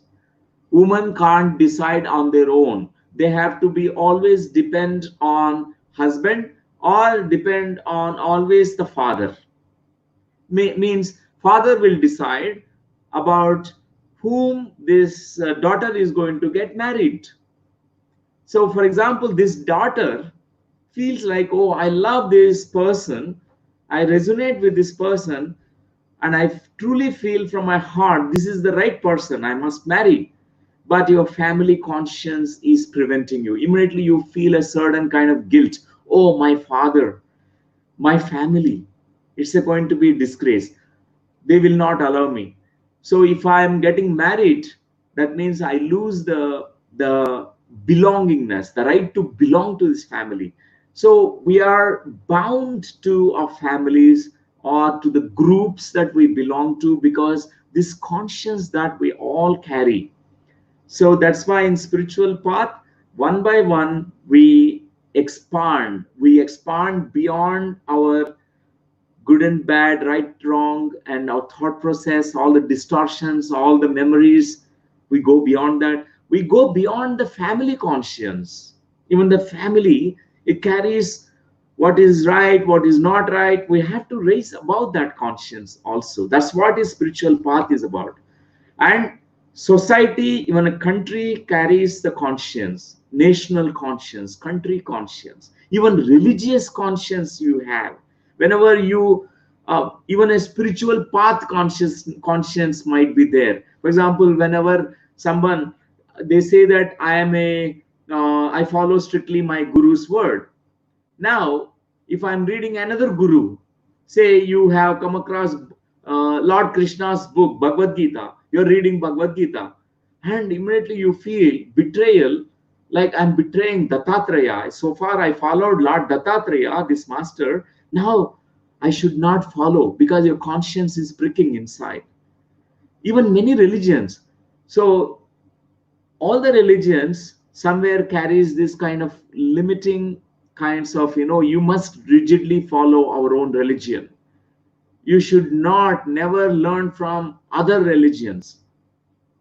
Women can't decide on their own. They have to be always depend on husband or depend on always the father. means father will decide about whom this daughter is going to get married. So for example, this daughter feels like, oh, I love this person, I resonate with this person, and I truly feel from my heart this is the right person, I must marry. But your family conscience is preventing you. Immediately you feel a certain kind of guilt. Oh, my father, my family, it's going to be disgrace, they will not allow me. So if I am getting married, that means I lose the belongingness, the right to belong to this family. So we are bound to our families or to the groups that we belong to, because this conscience that we all carry. So that's why in spiritual path, one by one, we expand beyond our good and bad, right, wrong, and our thought process, all the distortions, all the memories. We go beyond that. We go beyond the family conscience. Even the family, it carries what is right, what is not right. We have to raise above that conscience also. That's what a spiritual path is about. And society, even a country, carries the conscience, national conscience, country conscience, even religious conscience you have. Whenever you even a spiritual path conscience might be there. For example, whenever someone, they say that I follow strictly my guru's word. Now, if I'm reading another guru, say you have come across Lord Krishna's book, Bhagavad Gita, you're reading Bhagavad Gita, and immediately you feel betrayal, like I'm betraying Dattatreya. So far, I followed Lord Dattatreya, this master. Now, I should not follow because your conscience is pricking inside. Even many religions. So all the religions somewhere carries this kind of limiting kinds of, you must rigidly follow our own religion, you should not never learn from other religions,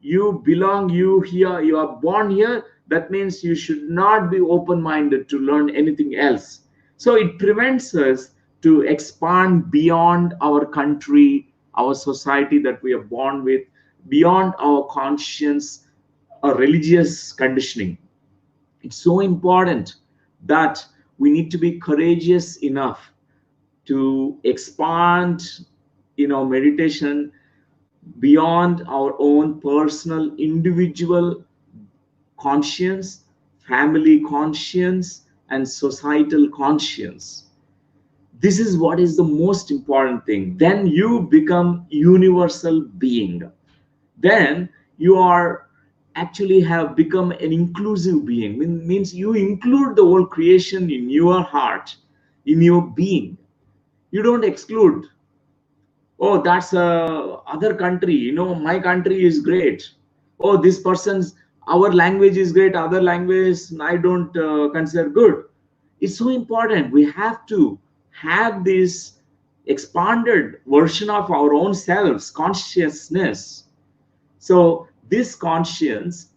you belong, you here, you are born here, that means you should not be open minded to learn anything else. So it prevents us to expand beyond our country, our society that we are born with, beyond our conscience or religious conditioning. It's so important that we need to be courageous enough to expand, meditation beyond our own personal individual conscience, family conscience, and societal conscience. This is what is the most important thing. Then you become universal being. Then you are actually have become an inclusive being. Means you include the whole creation in your heart, in your being. You don't exclude, oh, that's a other country, my country is great. Oh, this person's, our language is great, other language I don't consider good. It's so important. We have to have this expanded version of our own selves consciousness. So this conscience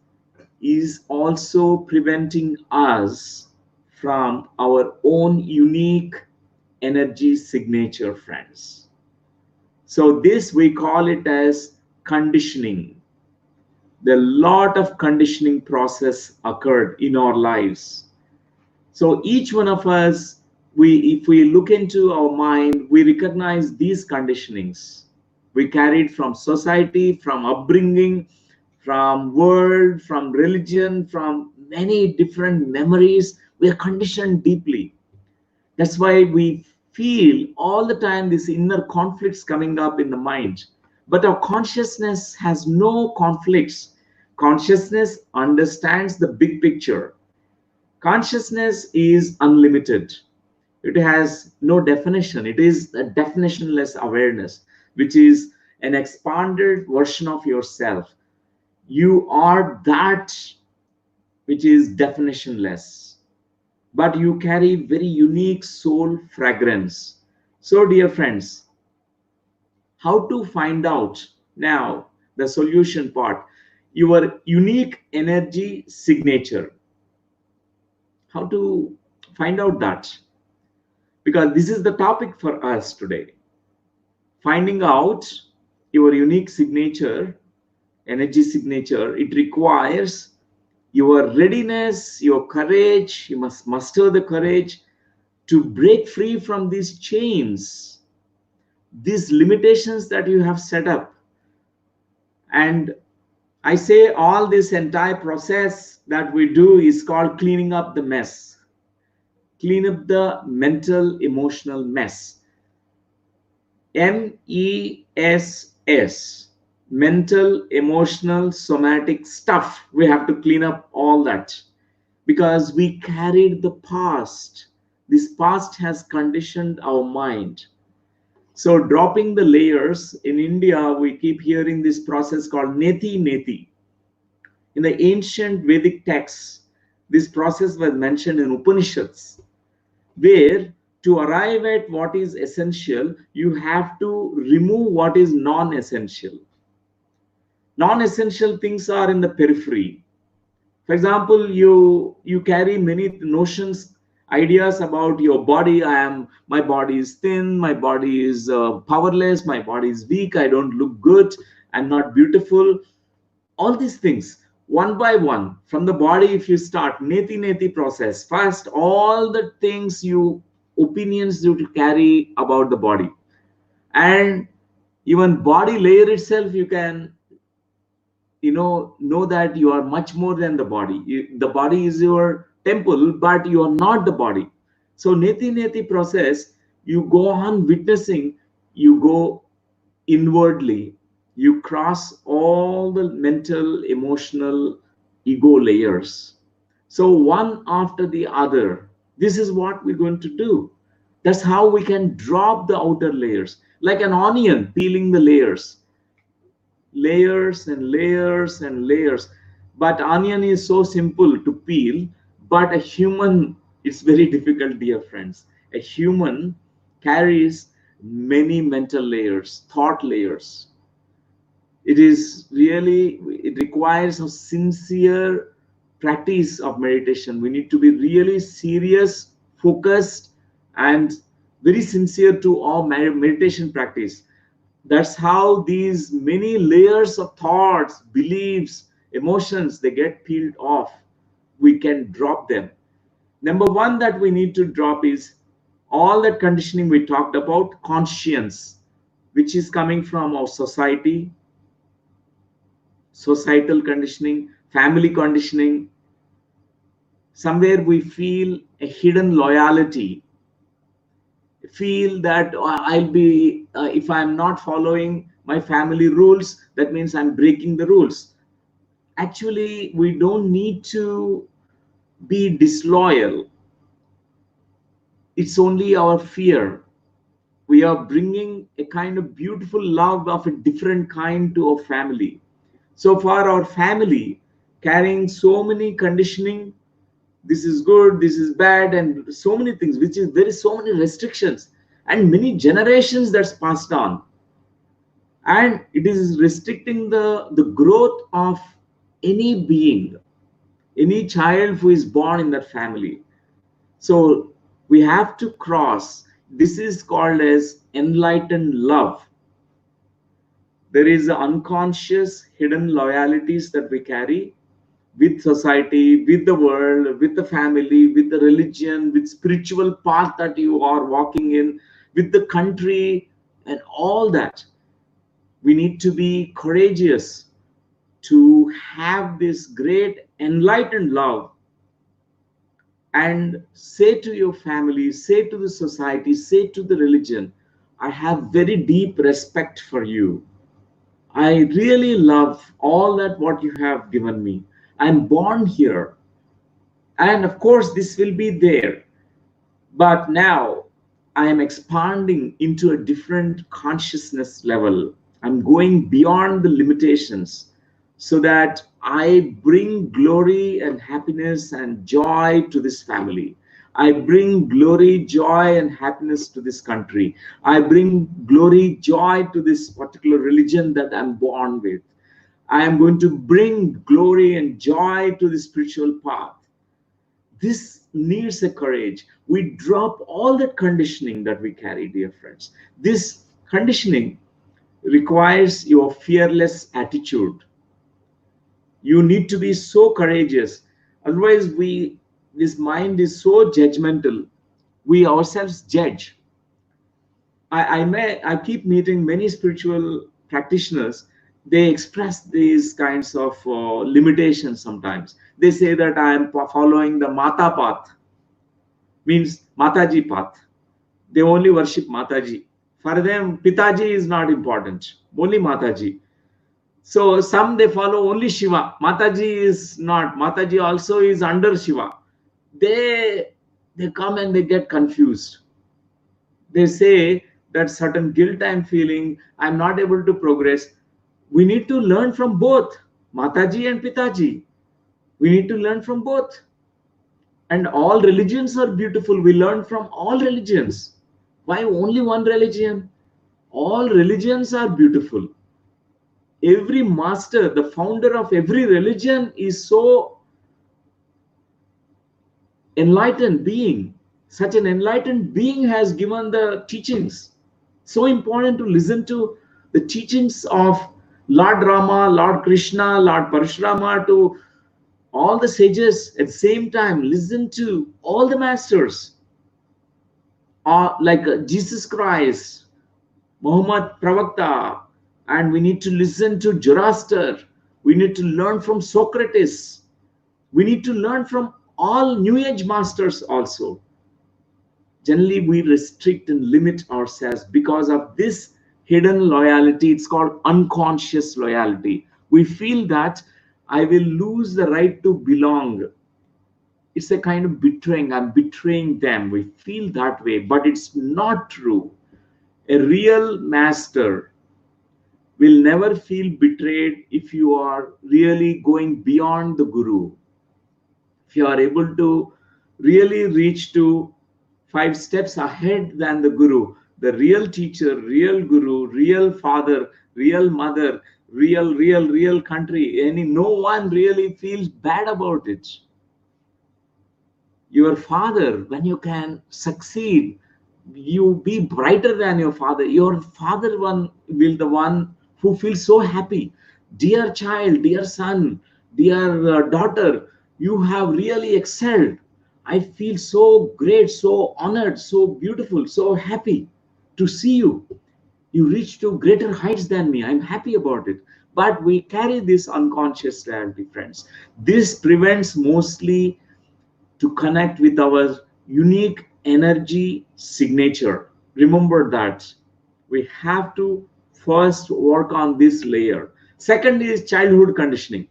is also preventing us from our own unique energy signature, friends. So this we call it as conditioning. The lot of conditioning process occurred in our lives. So each one of us, if we look into our mind, we recognize these conditionings. We carried from society, from upbringing, from world, from religion, from many different memories. We are conditioned deeply. That's why we feel all the time these inner conflicts coming up in the mind. But our consciousness has no conflicts. Consciousness understands the big picture. Consciousness is unlimited. It has no definition. It is a definitionless awareness, which is an expanded version of yourself. You are that which is definitionless, but you carry very unique soul fragrance. So, dear friends, how to find out now the solution part, your unique energy signature? How to find out that? Because this is the topic for us today. Finding out your unique signature, energy signature, it requires your readiness, your courage. You must muster the courage to break free from these chains, these limitations that you have set up. And I say all this entire process that we do is called cleaning up the mess. Clean up the mental, emotional mess. MESS. Mental, emotional, somatic stuff. We have to clean up all that because we carried the past. This past has conditioned our mind. So dropping the layers, in India, we keep hearing this process called neti neti. In the ancient Vedic texts, this process was mentioned in Upanishads, where to arrive at what is essential, you have to remove what is non-essential. Non-essential things are in the periphery. For example, you carry many notions, ideas about your body. My body is thin, my body is powerless, my body is weak, I don't look good, I'm not beautiful. All these things, one by one, from the body. If you start neti neti process, first all the things, you opinions you to carry about the body, and even body layer itself, you can know that you are much more than the body. The body is your temple, but you are not the body. So neti neti process, you go on witnessing, you go inwardly, you cross all the mental, emotional, ego layers. So one after the other, this is what we're going to do. That's how we can drop the outer layers, like an onion peeling the layers, layers and layers and layers. But onion is so simple to peel, but a human, it's very difficult, dear friends. A human carries many mental layers, thought layers. It is really, it requires a sincere practice of meditation. We need to be really serious, focused, and very sincere to our meditation practice. That's how these many layers of thoughts, beliefs, emotions, they get peeled off. We can drop them. Number one that we need to drop is all that conditioning we talked about, conscience, which is coming from our society, societal conditioning, family conditioning. Somewhere we feel a hidden loyalty, feel that I'll be, if I'm not following my family rules, that means I'm breaking the rules. Actually, we don't need to be disloyal. It's only our fear. We are bringing a kind of beautiful love of a different kind to our family. So for our family, carrying so many conditioning, this is good, this is bad, and so many things, which is, there is so many restrictions and many generations that's passed on, and it is restricting the growth of any being, any child who is born in that family. So we have to cross. This is called as enlightened love. There is unconscious hidden loyalties that we carry with society, with the world, with the family, with the religion, with spiritual path that you are walking in, with the country, and all that. We need to be courageous to have this great enlightened love and say to your family, say to the society, say to the religion, I have very deep respect for you. I really love all that what you have given me. I'm born here. And of course, this will be there. But now I am expanding into a different consciousness level. I'm going beyond the limitations so that I bring glory and happiness and joy to this family. I bring glory, joy, and happiness to this country. I bring glory, joy to this particular religion that I'm born with. I am going to bring glory and joy to the spiritual path. This needs a courage. We drop all that conditioning that we carry, dear friends. This Conditioning requires your fearless attitude. You need to be so courageous. Otherwise, this mind is so judgmental. We ourselves judge. I keep meeting many spiritual practitioners. They express these kinds of limitations sometimes. They say that I am following the Mata path, means Mataji path. They only worship Mataji. For them, Pitaji is not important, only Mataji. So some they follow only Shiva. Mataji is not. Mataji also is under Shiva. They they come and they get confused. They say that certain guilt I'm feeling, I'm not able to progress. We need to learn from both Mataji and Pitaji. We need to learn from both. And all religions are beautiful. We learn from all religions. Why only one religion? All religions are beautiful. Every master, the founder of every religion, is so enlightened being. Such an enlightened being has given the teachings. So important to listen to the teachings of Lord Rama, Lord Krishna, Lord Parashurama, to all the sages at the same time. Listen to all the masters, like Jesus Christ, Muhammad Pravakta, and we need to listen to Zoroaster. We need to learn from Socrates. We need to learn from all New Age masters also. Generally, we restrict and limit ourselves because of this hidden loyalty. It's called unconscious loyalty. We feel that I will lose the right to belong. It's a kind of betraying. I'm betraying them. We feel that way, but it's not true. A real master will never feel betrayed if you are really going beyond the guru. If you are able to really reach to 5 steps ahead than the guru, the real teacher, real guru, real father, real mother, real country, no one really feels bad about it. Your father, when you can succeed, you be brighter than your father. Your father one will the one who feels so happy. Dear child, dear son, dear daughter, you have really excelled. I feel so great, so honored, so beautiful, so happy to see you. You reach to greater heights than me. I'm happy about it. But we carry this unconscious reality, friends. This prevents mostly to connect with our unique energy signature. Remember that we have to first work on this layer. Second is childhood conditioning.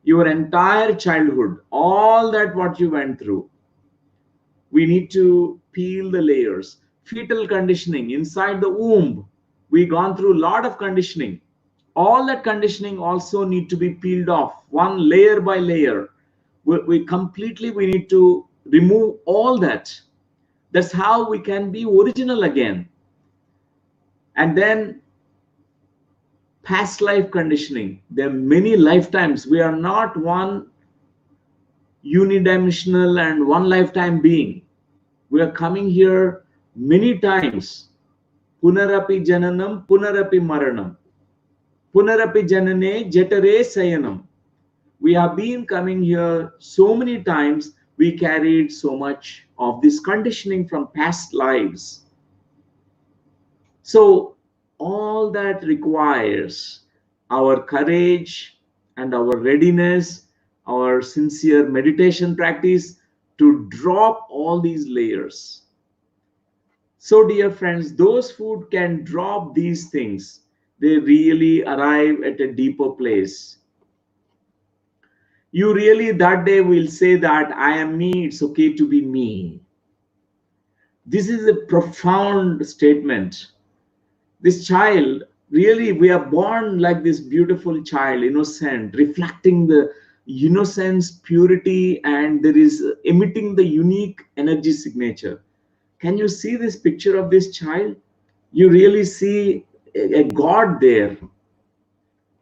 Your entire childhood, all that what you went through, we need to peel the layers. Fetal conditioning inside the womb, we gone through a lot of conditioning. All that conditioning also need to be peeled off one layer by layer. We need to remove all that. That's how we can be original again. And then past life conditioning. There are many lifetimes. We are not one unidimensional and one lifetime being. We are coming here many times. Punarapi jananam, punarapi maranam. Punarapi janane jatare sayanam. We have been coming here so many times. We carried so much of this conditioning from past lives. So all that requires our courage and our readiness, our sincere meditation practice to drop all these layers. So dear friends, those who can drop these things, they really arrive at a deeper place. You really that day will say that I am me, it's okay to be me. This is a profound statement. This child, really, we are born like this beautiful child, innocent, reflecting the innocence, purity, and there is emitting the unique energy signature. Can you see this picture of this child? You really see a God there.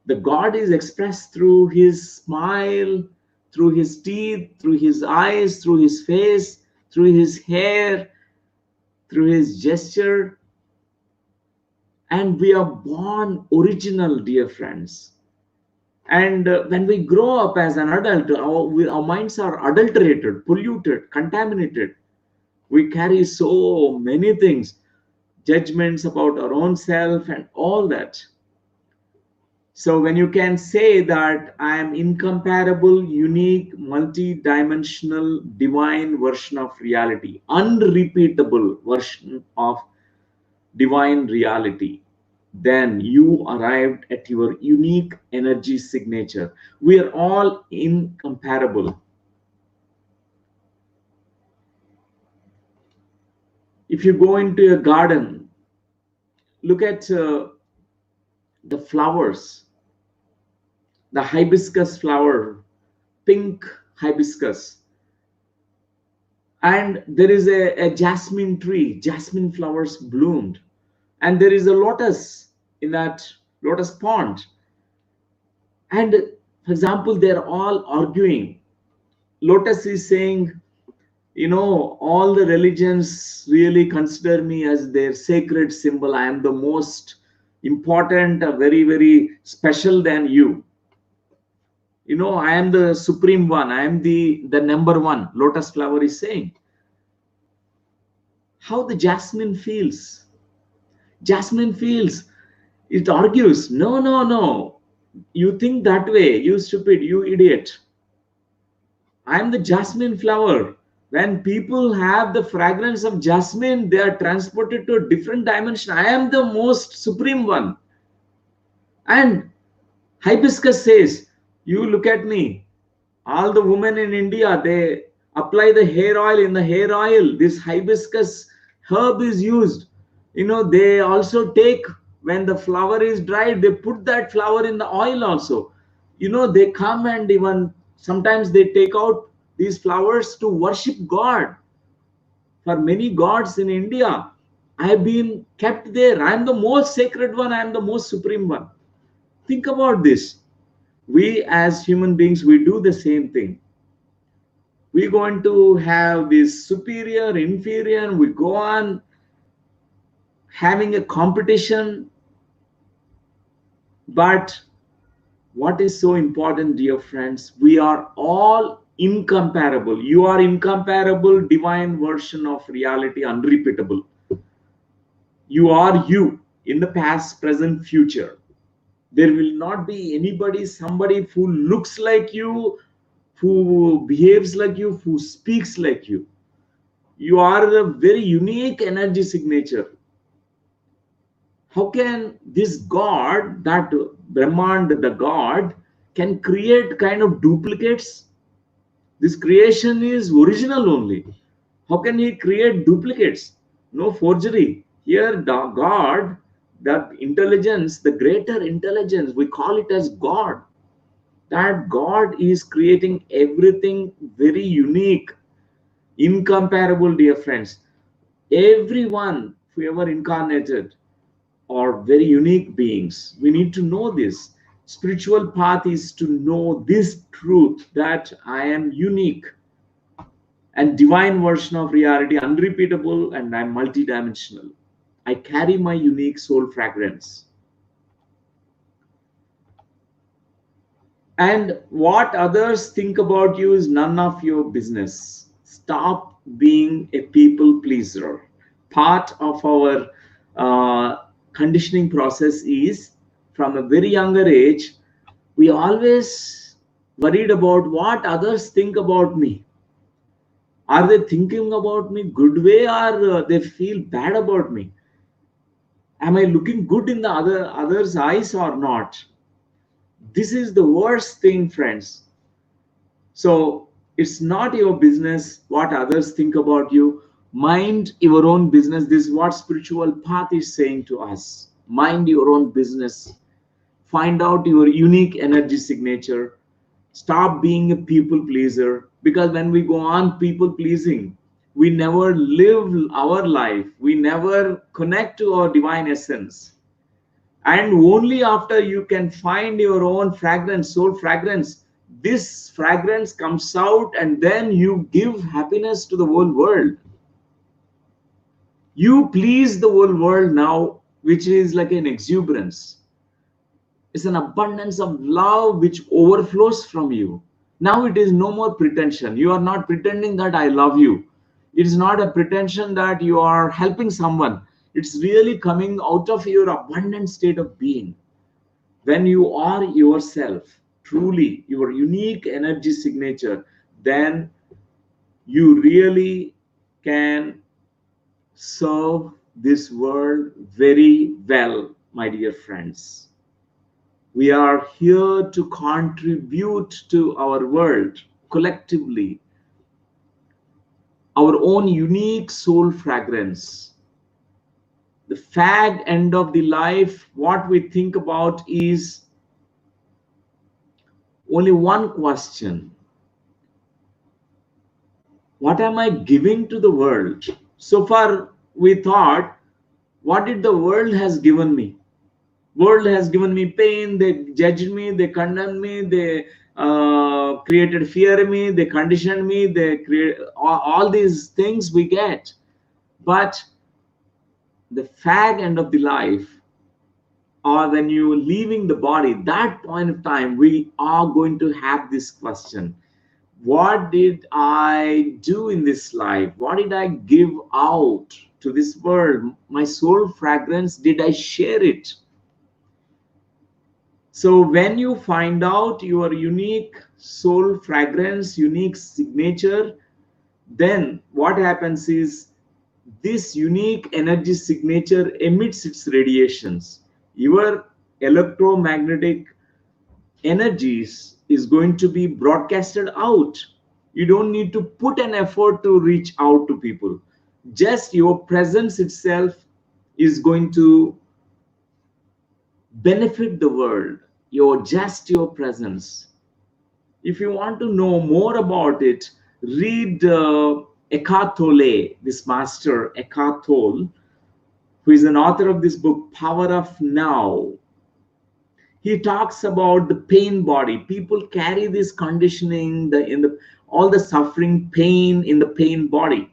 The God is expressed through his smile, through his teeth, through his eyes, through his face, through his hair, through his gesture. And we are born original, dear friends. And when we grow up as an adult, our minds are adulterated, polluted, contaminated. We carry so many things, judgments about our own self and all that. So when you can say that I am incomparable, unique, multi-dimensional, divine version of reality, unrepeatable version of divine reality, then you arrived at your unique energy signature. We are all incomparable. If you go into a garden, look at the flowers, the hibiscus flower, pink hibiscus, and there is a jasmine tree, jasmine flowers bloomed, and there is a lotus in that lotus pond. And for example, they're all arguing. Lotus is saying, all the religions really consider me as their sacred symbol. I am the most important, very, very special than you. I am the supreme one. I am the number one. Lotus flower is saying. How the jasmine feels. Jasmine feels. It argues. No, no, no. You think that way. You stupid. You idiot. I am the jasmine flower. When people have the fragrance of jasmine, they are transported to a different dimension. I am the most supreme one. And hibiscus says, you look at me. All the women in India, they apply the hair oil. In the hair oil, this hibiscus herb is used. They also take, when the flower is dried, they put that flower in the oil also. They come and even sometimes they take out these flowers to worship God. For many gods in India, I have been kept there. I am the most sacred one. I am the most supreme one. Think about this. We as human beings, we do the same thing. We're going to have this superior, inferior, and we go on having a competition. But what is so important, dear friends, we are all incomparable. You are incomparable, divine version of reality, unrepeatable. You are you in the past, present, future. There will not be anybody, somebody who looks like you, who behaves like you, who speaks like you. You are a very unique energy signature. How can this God, that Brahman, the God, can create kind of duplicates? This creation is original only. How can he create duplicates? No forgery. Here, the God, that intelligence, the greater intelligence, we call it as God. That God is creating everything very unique, incomparable, dear friends. Everyone, whoever incarnated, are very unique beings. We need to know this. Spiritual path is to know this truth that I am unique and divine version of reality, unrepeatable, and I'm multidimensional. I carry my unique soul fragrance. And what others think about you is none of your business. Stop being a people pleaser. Part of our conditioning process is, from a very younger age, we always worried about what others think about me. Are they thinking about me good way, or they feel bad about me? Am I looking good in the others' eyes or not? This is the worst thing, friends. So it's not your business what others think about you. Mind your own business. This is what spiritual path is saying to us. Mind your own business. Find out your unique energy signature. Stop being a people pleaser, because when we go on people pleasing, we never live our life. We never connect to our divine essence. And only after you can find your own fragrance, soul fragrance, this fragrance comes out, and then you give happiness to the whole world. You please the whole world now which is like an exuberance. It's an abundance of love which overflows from you. Now it is no more pretension. You are not pretending that I love you. It is not a pretension that you are helping someone. It's really coming out of your abundant state of being. When you are yourself, truly your unique energy signature, then you really can serve this world very well, my dear friends. We are here to contribute to our world collectively, our own unique soul fragrance. The fag end of the life, what we think about is only one question: what am I giving to the world? So far, we thought, what did the world has given me? World has given me pain. They judged me. They condemned me. They created fear in me. They conditioned me. They create all these things we get. But the fag end of the life, or when you're leaving the body, that point of time, we are going to have this question: what did I do in this life? What did I give out to this world? My soul fragrance, did I share it? So when you find out your unique soul fragrance, unique signature, then what happens is this unique energy signature emits its radiations. Your electromagnetic energies is going to be broadcasted out. You don't need to put an effort to reach out to people. Just your presence itself is going to benefit the world. Your presence. If you want to know more about it, read Eckhart Tolle, this master Eckhart Tolle, who is an author of this book, Power of Now. He talks about the pain body. People carry this conditioning, all the suffering, pain in the pain body.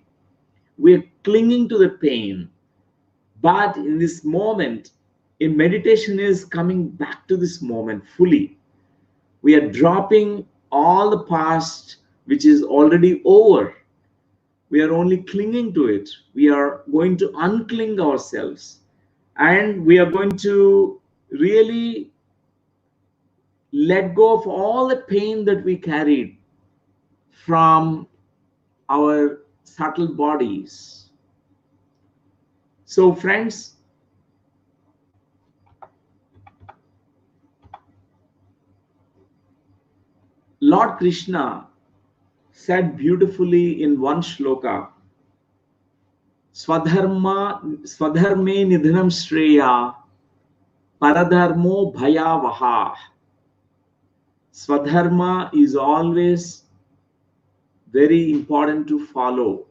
We're clinging to the pain. But in this moment, in meditation is coming back to this moment fully. We are dropping all the past, which is already over. We are only clinging to it. We are going to uncling ourselves. And we are going to really let go of all the pain that we carried from our subtle bodies. So, friends, Lord Krishna said beautifully in one shloka, Swadharme nidhanam shreya, paradharmo bhayavaha. Swadharma is always very important to follow.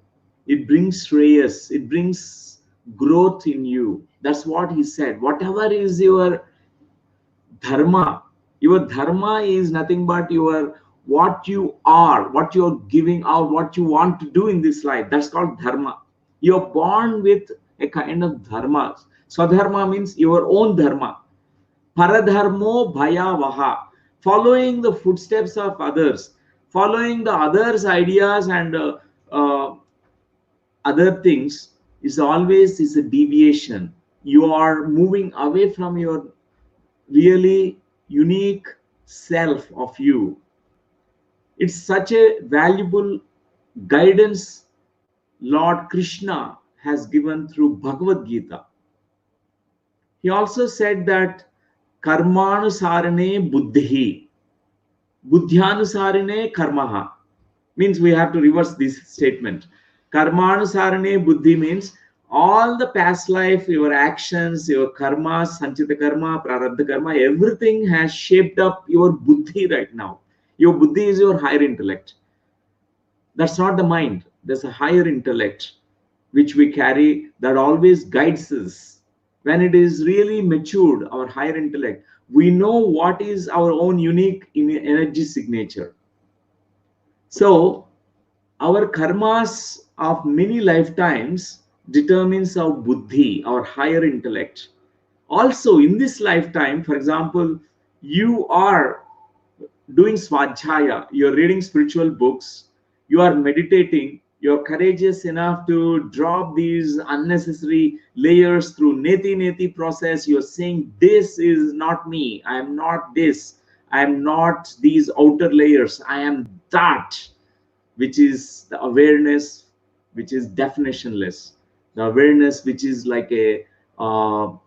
It brings shreyas, it brings growth in you. That's what he said. Whatever is your dharma is nothing but what you are, what you're giving out, what you want to do in this life. That's called dharma. You're born with a kind of dharma. Swadharma means your own dharma. Paradharmo bhayavaha. Following the footsteps of others, following the others' ideas and other things is a deviation. You are moving away from your really unique self of you. It's such a valuable guidance Lord Krishna has given through Bhagavad Gita. He also said that karmanusarane buddhi, buddhyanusarane karmaha, means we have to reverse this statement. Karmanusarane buddhi means all the past life, your actions, your karma, sanchita karma, prarabdha karma, everything has shaped up your buddhi right now. Your buddhi is your higher intellect. That's not the mind. There's a higher intellect which we carry that always guides us. When it is really matured, our higher intellect, we know what is our own unique energy signature. So our karmas of many lifetimes determines our buddhi, our higher intellect. Also, in this lifetime, for example, you are doing swadhyaya, you're reading spiritual books, you are meditating, you're courageous enough to drop these unnecessary layers through neti neti process. You're saying, this is not me, I am not this, I am not these outer layers, I am that, which is the awareness which is definitionless, the awareness which is like a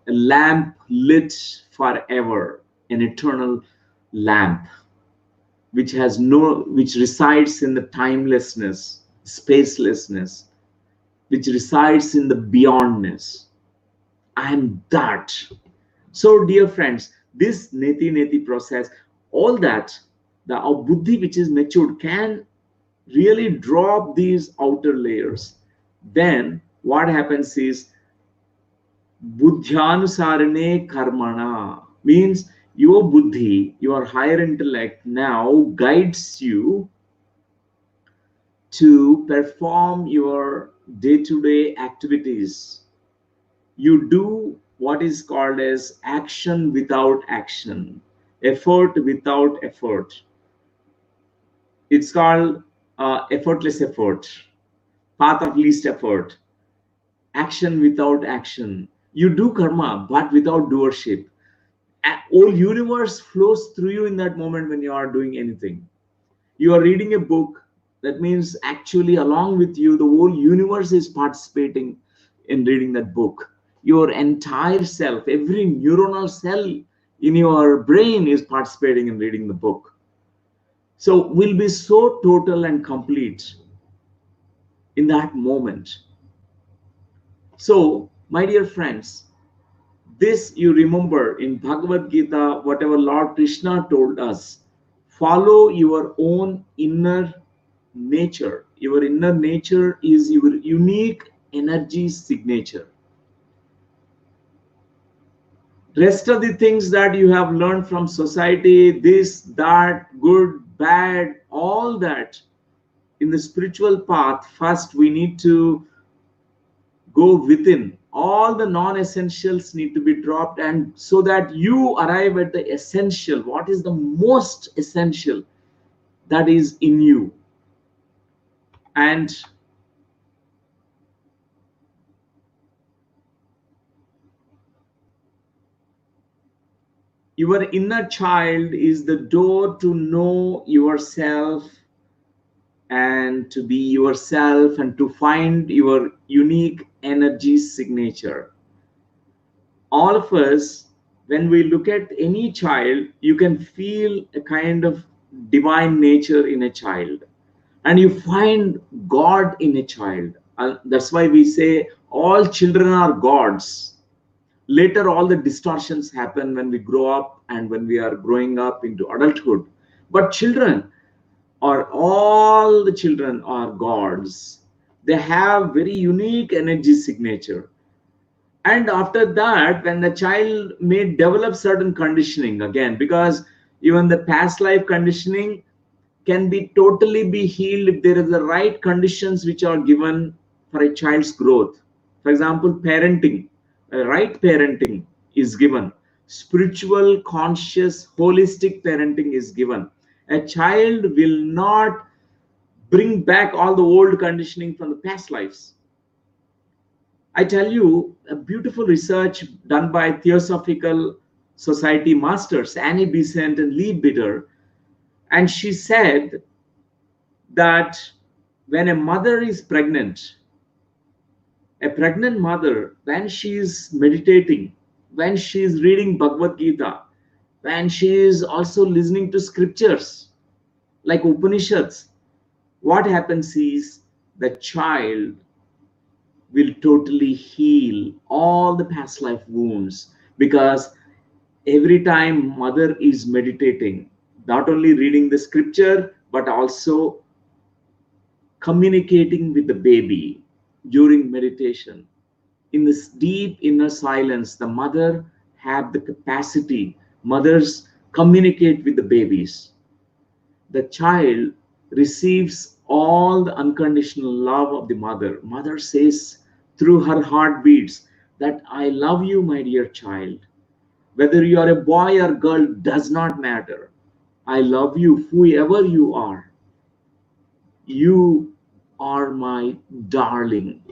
lamp lit forever, an eternal lamp which resides in the timelessness, spacelessness, which resides in the beyondness. I am that. So dear friends, this neti neti process, all that, the our buddhi which is matured can really drop these outer layers. Then what happens is buddhyanusarane karmana, means your buddhi, your higher intellect now guides you to perform your day-to-day activities. You do what is called as action without action, effort without effort. It's called effortless effort, path of least effort, action without action. You do karma but without doership. Whole universe flows through you in that moment when you are doing anything. You are reading a book, that means actually along with you the whole universe is participating in reading that book. Your entire self, every neuronal cell in your brain is participating in reading the book. So we'll be so total and complete in that moment. So my dear friends, this you remember in Bhagavad Gita, whatever Lord Krishna told us, follow your own inner nature. Your inner nature is your unique energy signature. Rest of the things that you have learned from society, this, that, good, bad, all that, in the spiritual path, first we need to go within. All the non-essentials need to be dropped, and so that you arrive at the essential. What is the most essential that is in you? And your inner child is the door to know yourself and to be yourself and to find your unique energy signature. All of us, when we look at any child, you can feel a kind of divine nature in a child, and you find God in a child. That's why we say all children are gods. Later all the distortions happen when we grow up and when we are growing up into adulthood, but children, or all the children, are gods. They have very unique energy signature. And after that, when the child may develop certain conditioning again, because even the past life conditioning can be totally be healed if there is the right conditions which are given for a child's growth. For example, parenting, right parenting is given, spiritual conscious holistic parenting is given, a child will not bring back all the old conditioning from the past lives. I tell you, a beautiful research done by Theosophical Society masters Annie Besant and Lee Bitter, and she said that when a mother is pregnant, a pregnant mother, when she is meditating, when she is reading Bhagavad Gita, when she is also listening to scriptures like Upanishads, what happens is the child will totally heal all the past life wounds, because every time mother is meditating, not only reading the scripture but also communicating with the baby during meditation, in this deep inner silence, the mother have the capacity, mothers communicate with the babies. The child receives all the unconditional love of the mother. Mother says through her heartbeats that I love you, my dear child. Whether you are a boy or girl does not matter. I love you, whoever you are. You are my darling.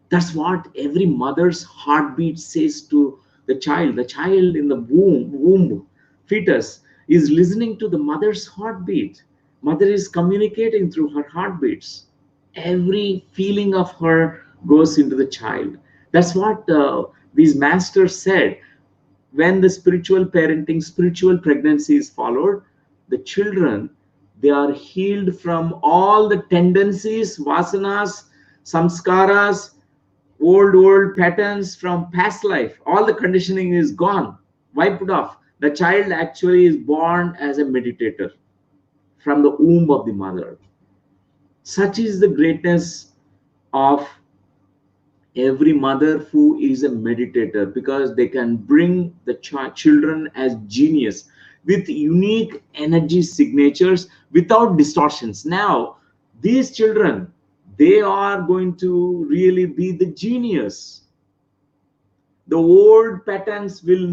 That's what every mother's heartbeat says to the child. The child in the womb fetus is listening to the mother's heartbeat. Mother is communicating through her heartbeats. Every feeling of her goes into the child. That's what these masters said. When the spiritual parenting, spiritual pregnancy is followed, the children, they are healed from all the tendencies, vasanas, samskaras, old patterns from past life. All the conditioning is gone, wiped off. The child actually is born as a meditator from the womb of the mother. Such is the greatness of every mother who is a meditator, because they can bring the children as genius with unique energy signatures without distortions. Now these children, they are going to really be the genius. The old patterns will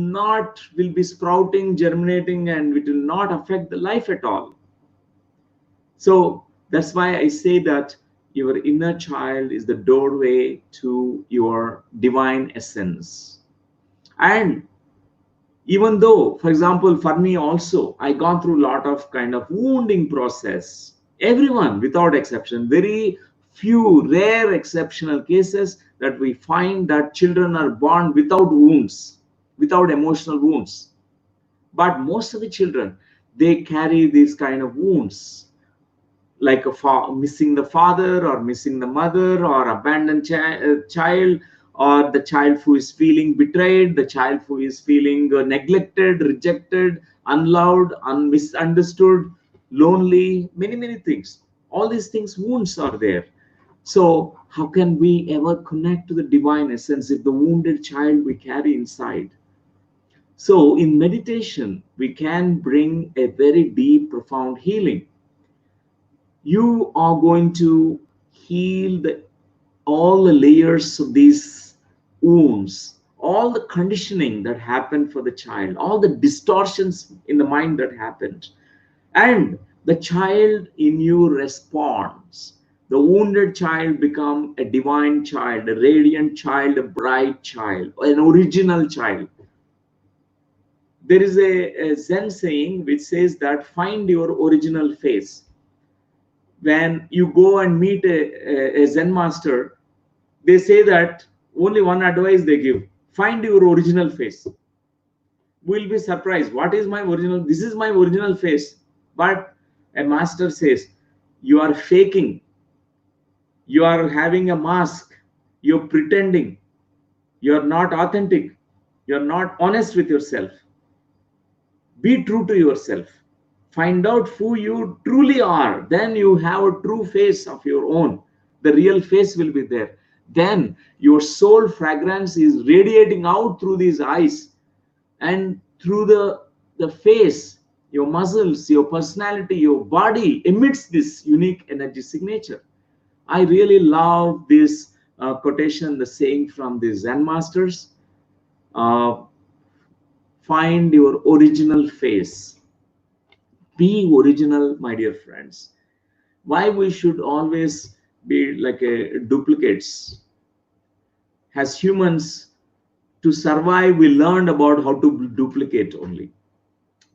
be sprouting, germinating, and it will not affect the life at all. So that's why I say that your inner child is the doorway to your divine essence. And even though, for example, for me also, I gone through a lot of kind of wounding process. Everyone, without exception, very few rare exceptional cases that we find that children are born without wounds, without emotional wounds. But most of the children, they carry these kind of wounds, like missing the father or missing the mother, or abandoned child, or the child who is feeling betrayed, the child who is feeling neglected, rejected, unloved, misunderstood, lonely, many things. All these things, wounds are there. So how can we ever connect to the divine essence if the wounded child we carry inside? So in meditation, we can bring a very deep, profound healing. You are going to heal all the layers of these wounds, all the conditioning that happened for the child, all the distortions in the mind that happened. And the child in you responds. The wounded child become a divine child, a radiant child, a bright child, an original child. There is a Zen saying which says that find your original face. When you go and meet a Zen master, they say that only one advice they give: find your original face. We'll be surprised. What is my original? This is my original face. But a master says, you are faking. You are having a mask. You're pretending. You're not authentic. You're not honest with yourself. Be true to yourself. Find out who you truly are. Then you have a true face of your own. The real face will be there. Then your soul fragrance is radiating out through these eyes and through the face. Your muscles, your personality, your body emits this unique energy signature. I really love this quotation, the saying from the Zen masters. Uh, Find your original face. Be original, my dear friends. Why we should always be like a duplicates? As humans, to survive, we learned about how to duplicate only.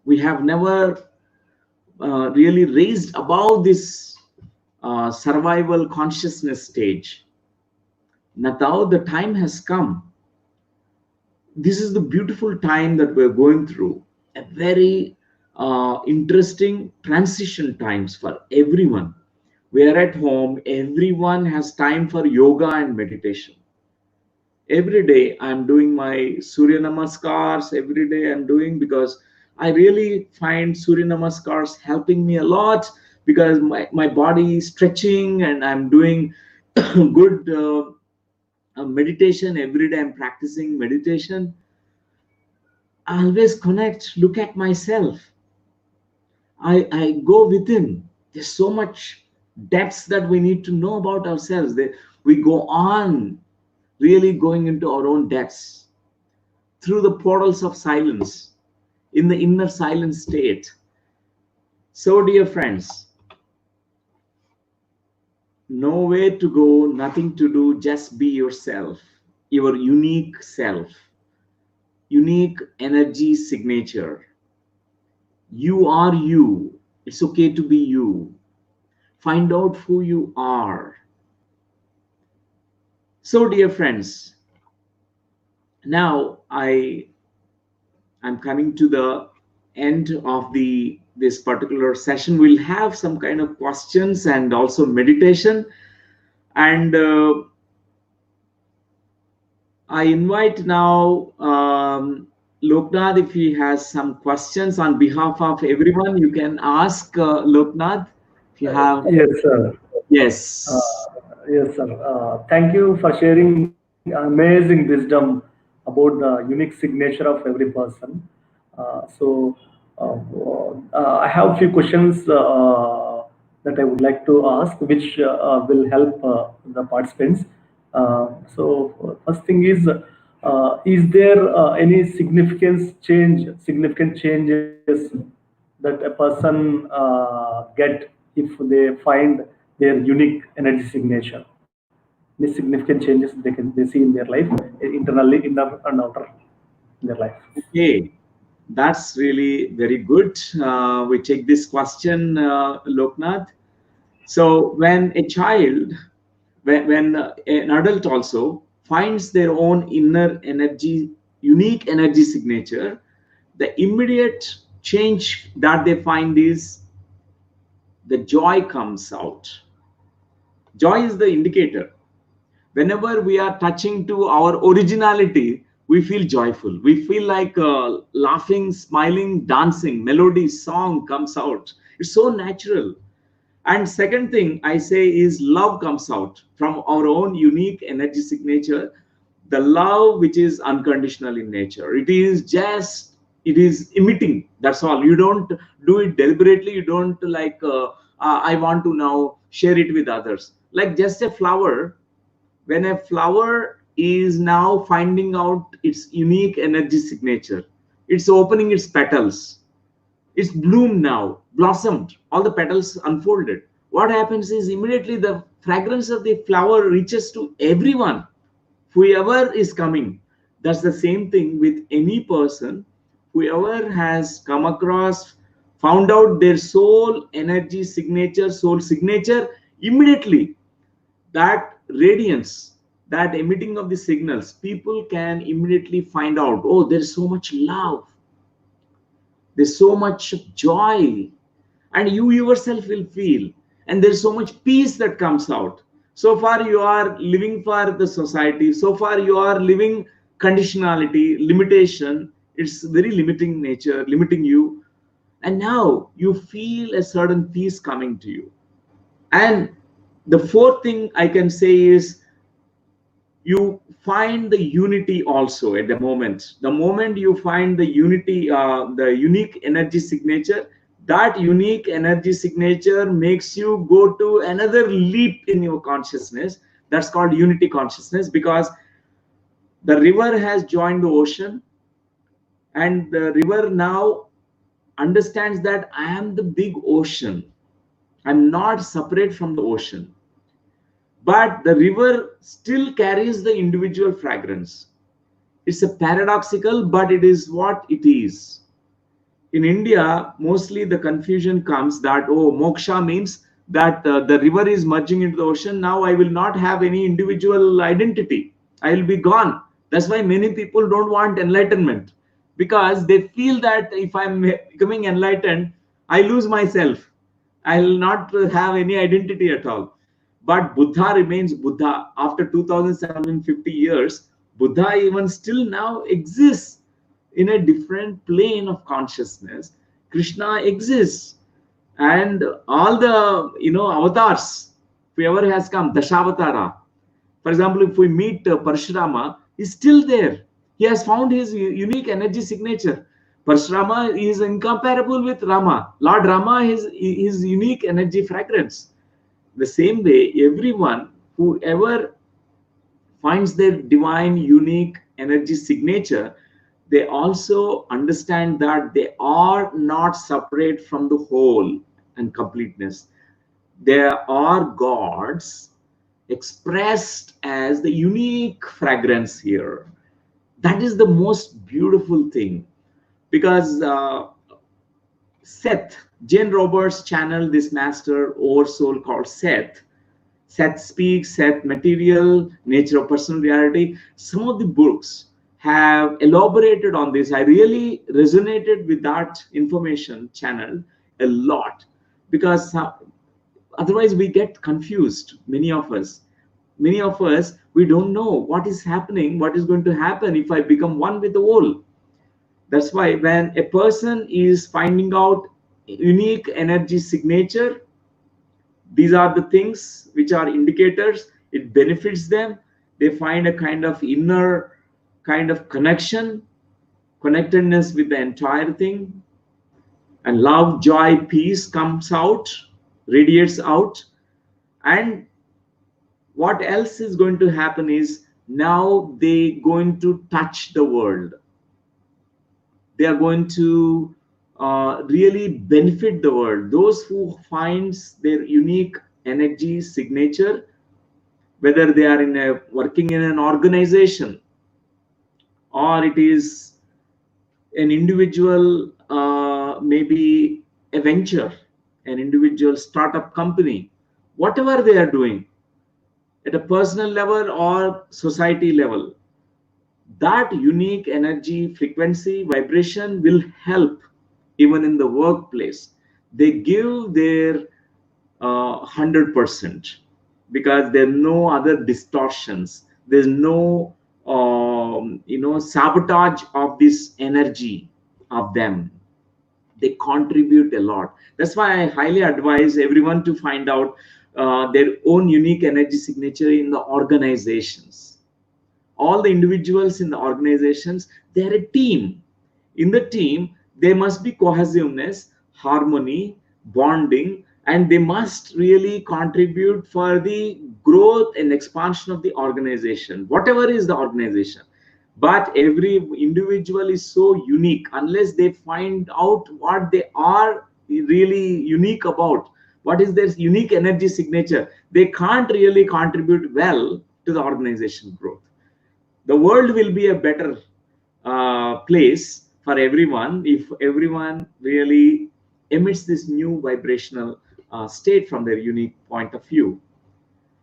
We have never really raised above this survival consciousness stage. Now the time has come. This is the beautiful time that we're going through. A very interesting transition times for everyone. We are at home. Everyone has time for yoga and meditation. Every day I'm doing my Surya Namaskars. Every day I'm doing, because I really find Surya Namaskars helping me a lot, because my body is stretching and I'm doing good meditation. Every day I'm practicing meditation. I always connect, look at myself. I go within. There's so much depths that we need to know about ourselves. We go on really going into our own depths. through the portals of silence, in the inner silent state. So, dear friends, nowhere to go, nothing to do, just be yourself, your unique self, unique energy signature. You are you. It's okay to be you. Find out who you are. So, dear friends, now I'm coming to the end of this particular session. We'll have some kind of questions and also meditation. And I invite now Loknath, if he has some questions on behalf of everyone, you can ask Loknath if you have. Yes, sir. Yes. Yes, sir. Thank you for sharing amazing wisdom about the unique signature of every person. I have a few questions that I would like to ask, which will help the participants. First thing is there any significant changes that a person get if they find their unique energy signature? Any significant changes they see in their life, internally, inner and outer, in their life? Okay. That's really very good. We take this question, Loknath. So when a child, when an adult also finds their own inner energy, unique energy signature, the immediate change that they find is the joy comes out. Joy is the indicator. Whenever we are touching to our originality, we feel joyful. We feel like laughing, smiling, dancing, melody, song comes out. It's so natural. And second thing I say is love comes out from our own unique energy signature. The love which is unconditional in nature. It is emitting. That's all. You don't do it deliberately. You don't like, I want to now share it with others. Like just a flower, when a flower is now finding out its unique energy signature, it's opening its petals, it's bloomed now, blossomed, all the petals unfolded. What happens is immediately the fragrance of the flower reaches to everyone, whoever is coming. That's the same thing with any person, whoever has come across, found out their soul energy signature, soul signature, immediately that radiance, that emitting of the signals, people can immediately find out, oh, there's so much love, there's so much joy, and you yourself will feel, and there's so much peace that comes out. So far you are living for the society, so far you are living conditionality, limitation. It's very limiting nature, limiting you, and now you feel a certain peace coming to you. And the fourth thing I can say is you find the unity also at the moment you find the unity, the unique energy signature. That unique energy signature makes you go to another leap in your consciousness. That's called unity consciousness, because the river has joined the ocean, and the river now understands that I am the big ocean. I'm not separate from the ocean, but the river still carries the individual fragrance. It's a paradoxical, but it is what it is. In India, mostly the confusion comes that, oh, moksha means that the river is merging into the ocean. Now I will not have any individual identity. I will be gone. That's why many people don't want enlightenment, because they feel that if I'm becoming enlightened, I lose myself. I'll not have any identity at all. But Buddha remains Buddha. After 2750 years, Buddha even still now exists in a different plane of consciousness. Krishna exists, and all the avatars, whoever has come, Dashavatara. For example, if we meet Parshurama, he's still there. He has found his unique energy signature. Parshurama is incomparable with Rama. Lord Rama is his unique energy fragrance. The same way, everyone, whoever finds their divine, unique energy signature, they also understand that they are not separate from the whole and completeness. They are gods expressed as the unique fragrance here. That is the most beautiful thing, because Seth, Jane Roberts channeled this master or soul called Seth. Seth Speaks, Seth Material, Nature of Personal Reality. Some of the books have elaborated on this. I really resonated with that information channel a lot, because otherwise we get confused. Many of us, we don't know what is happening, what is going to happen if I become one with the whole. That's why when a person is finding out unique energy signature, these are the things which are indicators. It benefits them. They find a kind of inner kind of connectedness with the entire thing, and love, joy, peace comes out, radiates out. And what else is going to happen is, now they going to touch the world. They are going to really benefit the world. Those who finds their unique energy signature, whether they are working in an organization, or it is an individual, maybe a venture, an individual startup company, whatever they are doing at a personal level or society level, that unique energy, frequency, vibration will help even in the workplace. They give their 100%, because there are no other distortions. There's no sabotage of this energy of them. They contribute a lot. That's why I highly advise everyone to find out their own unique energy signature in the organizations. All the individuals in the organizations, they're a team. In the team, there must be cohesiveness, harmony, bonding, and they must really contribute for the growth and expansion of the organization, whatever is the organization. But every individual is so unique. Unless they find out what they are really unique about, what is their unique energy signature, they can't really contribute well to the organization growth. The world will be a better place for everyone if everyone really emits this new vibrational state from their unique point of view.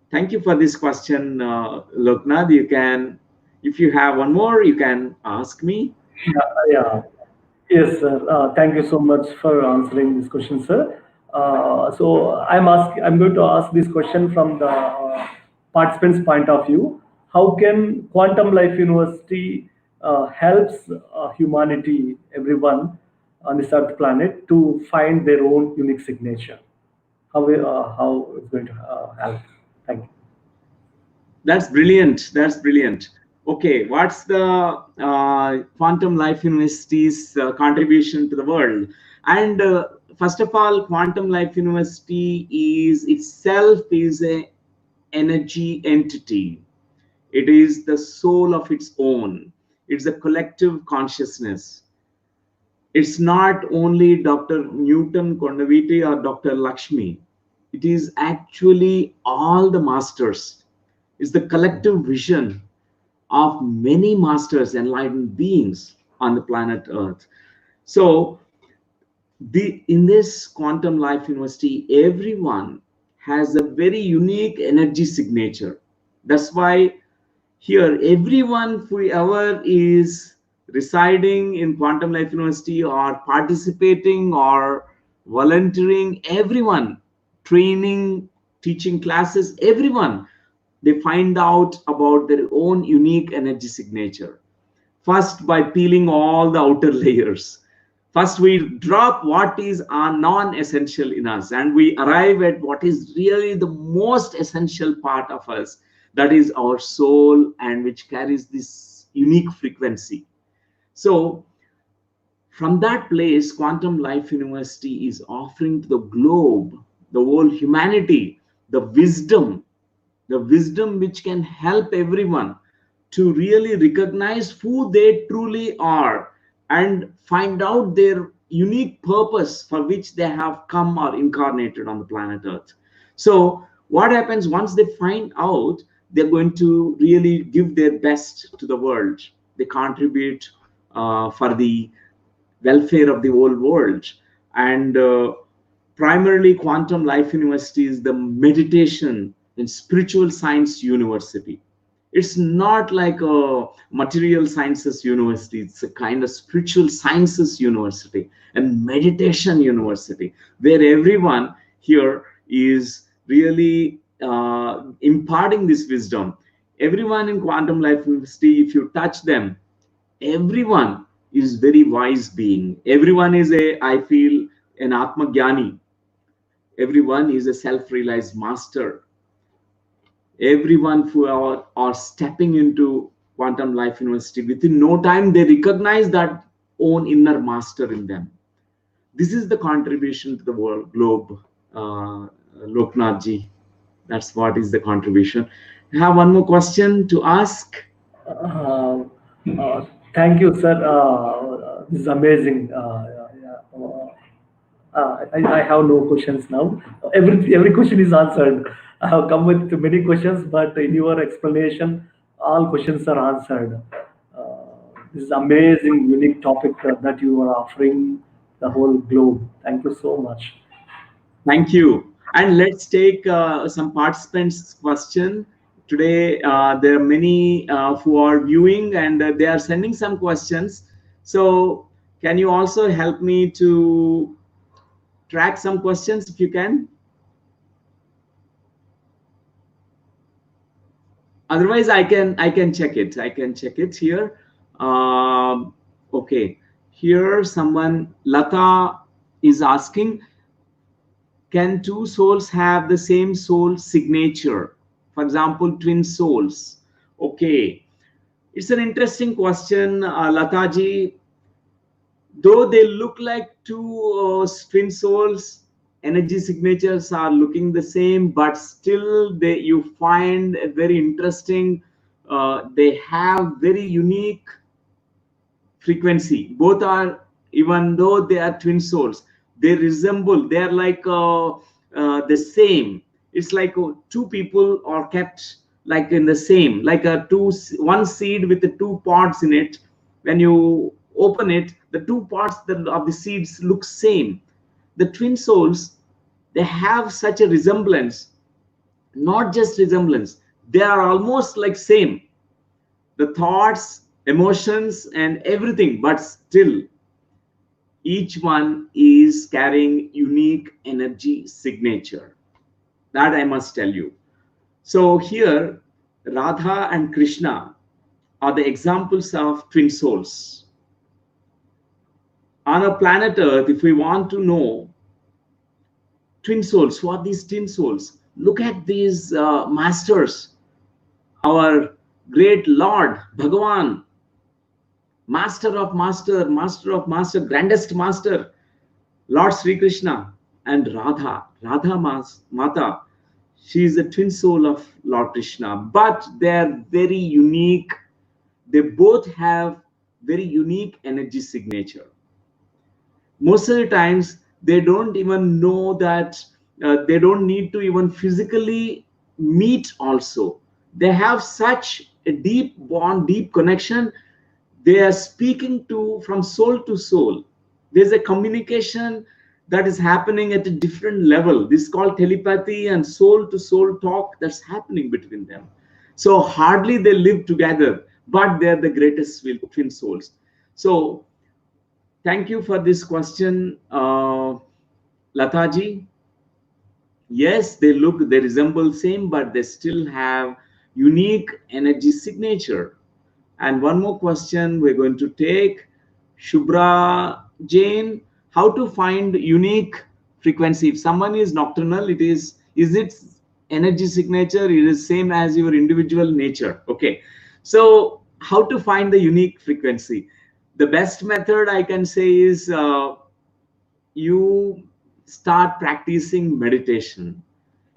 Thank you for this question, Loknath. You can, if you have one more, you can ask me. Yeah. Yes, sir. Thank you so much for answering this question, sir. So I'm going to ask this question from the participants' point of view. How can Quantum Life University helps humanity, everyone on this Earth planet, to find their own unique signature? How it's going to help? Thank you. That's brilliant. That's brilliant. Okay, what's the Quantum Life University's contribution to the world? And first of all, Quantum Life University is itself is a energy entity. It is the soul of its own. It's a collective consciousness. It's not only Dr. Newton Kondaveti or Dr. Lakshmi. It is actually all the masters. It's the collective vision of many masters, enlightened beings on the planet Earth. So, in this Quantum Life University, everyone has a very unique energy signature. That's why here, everyone, whoever is residing in Quantum Life University or participating or volunteering, everyone, training, teaching classes, everyone, they find out about their own unique energy signature. First, by peeling all the outer layers. First, we drop what is non-essential in us, and we arrive at what is really the most essential part of us, that is our soul, and which carries this unique frequency. So from that place, Quantum Life University is offering to the globe, the whole humanity, the wisdom which can help everyone to really recognize who they truly are and find out their unique purpose for which they have come or incarnated on the planet Earth. So, what happens once they find out, they're going to really give their best to the world. They contribute for the welfare of the whole world. And primarily, Quantum Life University is the meditation and spiritual science university. It's not like a material sciences university, it's a kind of spiritual sciences university and meditation university where everyone here is really imparting this wisdom. Everyone in Quantum Life University, if you touch them, everyone is very wise being. Everyone is a, I feel, an Atma Jnani. Everyone is a self-realized master. Everyone who are stepping into Quantum Life University, within no time they recognize that own inner master in them. This is the contribution to the world globe, Loknath ji. That's what is the contribution. I have one more question to ask. Uh, Thank you, sir. This is amazing. I have no questions now. Every question is answered. I have come with many questions, but in your explanation, all questions are answered. This is amazing, unique topic that you are offering the whole globe. Thank you so much. Thank you. And let's take some participants' question. Today, there are many who are viewing and they are sending some questions. So, can you also help me to track some questions if you can? Otherwise, I can check it. I can check it here. Okay, here someone Lata is asking, can two souls have the same soul signature? For example, twin souls. Okay, it's an interesting question, Lataji. Though they look like two twin souls, energy signatures are looking the same, but still they you find a very interesting. They have very unique frequency. Both are, even though they are twin souls, they resemble, they are like the same. It's like two people are kept like in the same, like a one seed with the two pods in it. When you open it, the two parts of the seeds look same. The twin souls, they have such a resemblance. Not just resemblance, they are almost like same, the thoughts, emotions, and everything, but still each one is carrying unique energy signature. That I must tell you. So here, Radha and Krishna are the examples of twin souls. On a planet Earth, if we want to know twin souls, who are these twin souls? Look at these masters. Our great Lord, Bhagavan, master of master, master of master, grandest master, Lord Sri Krishna, and Radha Mata. She is the twin soul of Lord Krishna, but they're very unique. They both have very unique energy signature. Most of the times, they don't even know that they don't need to even physically meet also. They have such a deep bond, deep connection. They are speaking to from soul to soul. There's a communication that is happening at a different level. This is called telepathy and soul to soul talk that's happening between them. So hardly they live together, but they're the greatest twin souls. So thank you for this question, Lataji. Yes, they resemble same, but they still have unique energy signature. And one more question we're going to take, Shubhra Jain, how to find unique frequency? If someone is nocturnal, is it energy signature? It is same as your individual nature. Okay, so how to find the unique frequency? The best method I can say is you start practicing meditation,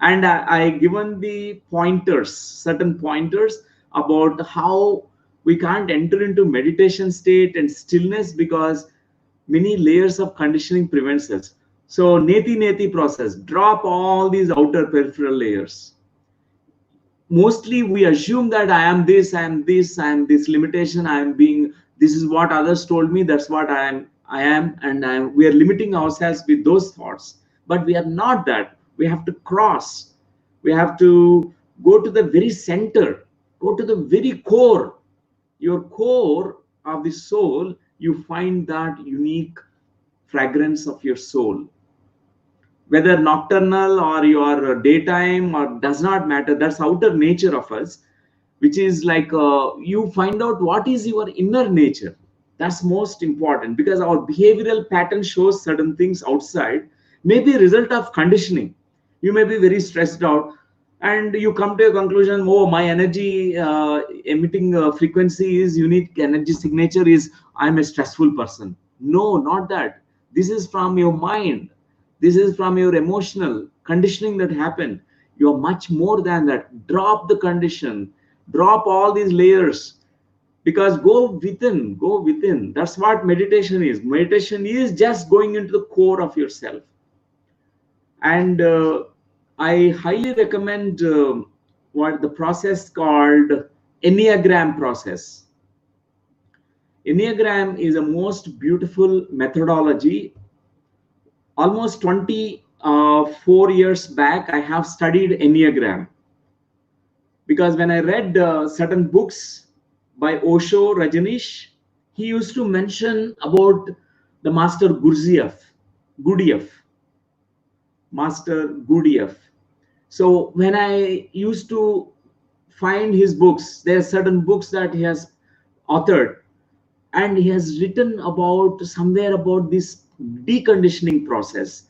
and I given the pointers, certain pointers. about how we can't enter into meditation state and stillness because many layers of conditioning prevents us. So neti neti process, drop all these outer peripheral layers. Mostly we assume that I am this, I am this, I am this limitation, I am being, this is what others told me, that's what I am, and we are limiting ourselves with those thoughts. But we are not that. We have to cross. We have to go to the very center, go to the very core. Your core of the soul, you find that unique fragrance of your soul, whether nocturnal or your daytime, or does not matter. That's outer nature of us, which is like you find out what is your inner nature. That's most important, because our behavioral pattern shows certain things outside, maybe a result of conditioning. You may be very stressed out and you come to a conclusion, oh, my energy emitting frequency is unique, energy signature is I'm a stressful person. No, not that. This is from your mind. This is from your emotional conditioning that happened. You're much more than that. Drop the condition, drop all these layers, because go within, go within. That's what meditation is. Meditation is just going into the core of yourself. And I highly recommend what the process called Enneagram process. Enneagram is a most beautiful methodology. Almost 24 years back, I have studied Enneagram, because when I read certain books by Osho Rajneesh, he used to mention about the master Gurdjieff, Master Gurdjieff. So when I used to find his books, there are certain books that he has authored, and he has written about somewhere about this deconditioning process.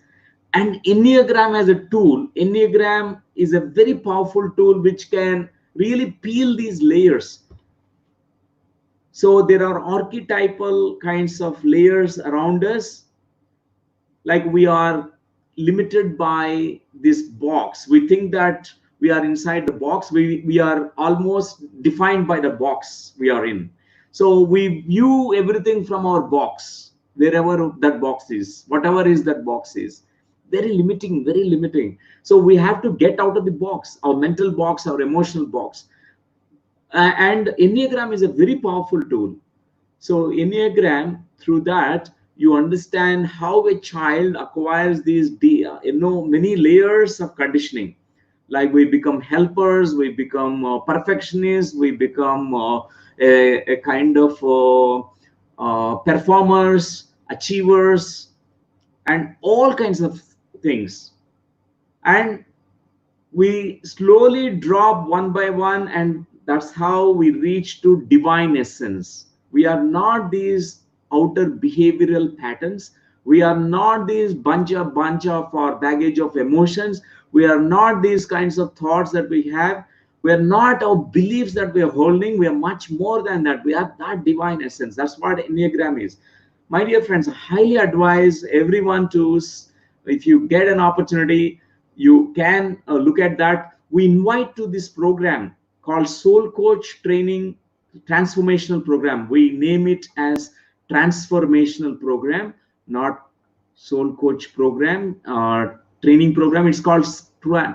And Enneagram as a tool, Enneagram is a very powerful tool which can really peel these layers. So there are archetypal kinds of layers around us, like we are limited by this box. We think that we are inside the box. We are almost defined by the box we are in. So we view everything from our box, wherever that box is, whatever is that box is. Very limiting, very limiting. So we have to get out of the box, our mental box, our emotional box. And Enneagram is a very powerful tool. So Enneagram, through that, you understand how a child acquires these, many layers of conditioning. Like we become helpers, we become perfectionists, we become a kind of performers, achievers, and all kinds of things. And we slowly drop one by one, and that's how we reach to divine essence. We are not these outer behavioral patterns. We are not these bunch of or baggage of emotions. We are not these kinds of thoughts that we have. We are not our beliefs that we are holding. We are much more than that. We are that divine essence. That's what Enneagram is. My dear friends, I highly advise everyone to, if you get an opportunity, you can look at that. We invite to this program called Soul Coach Training Transformational Program. We name it as Transformational Program, not Soul Coach Program or Training Program. It's called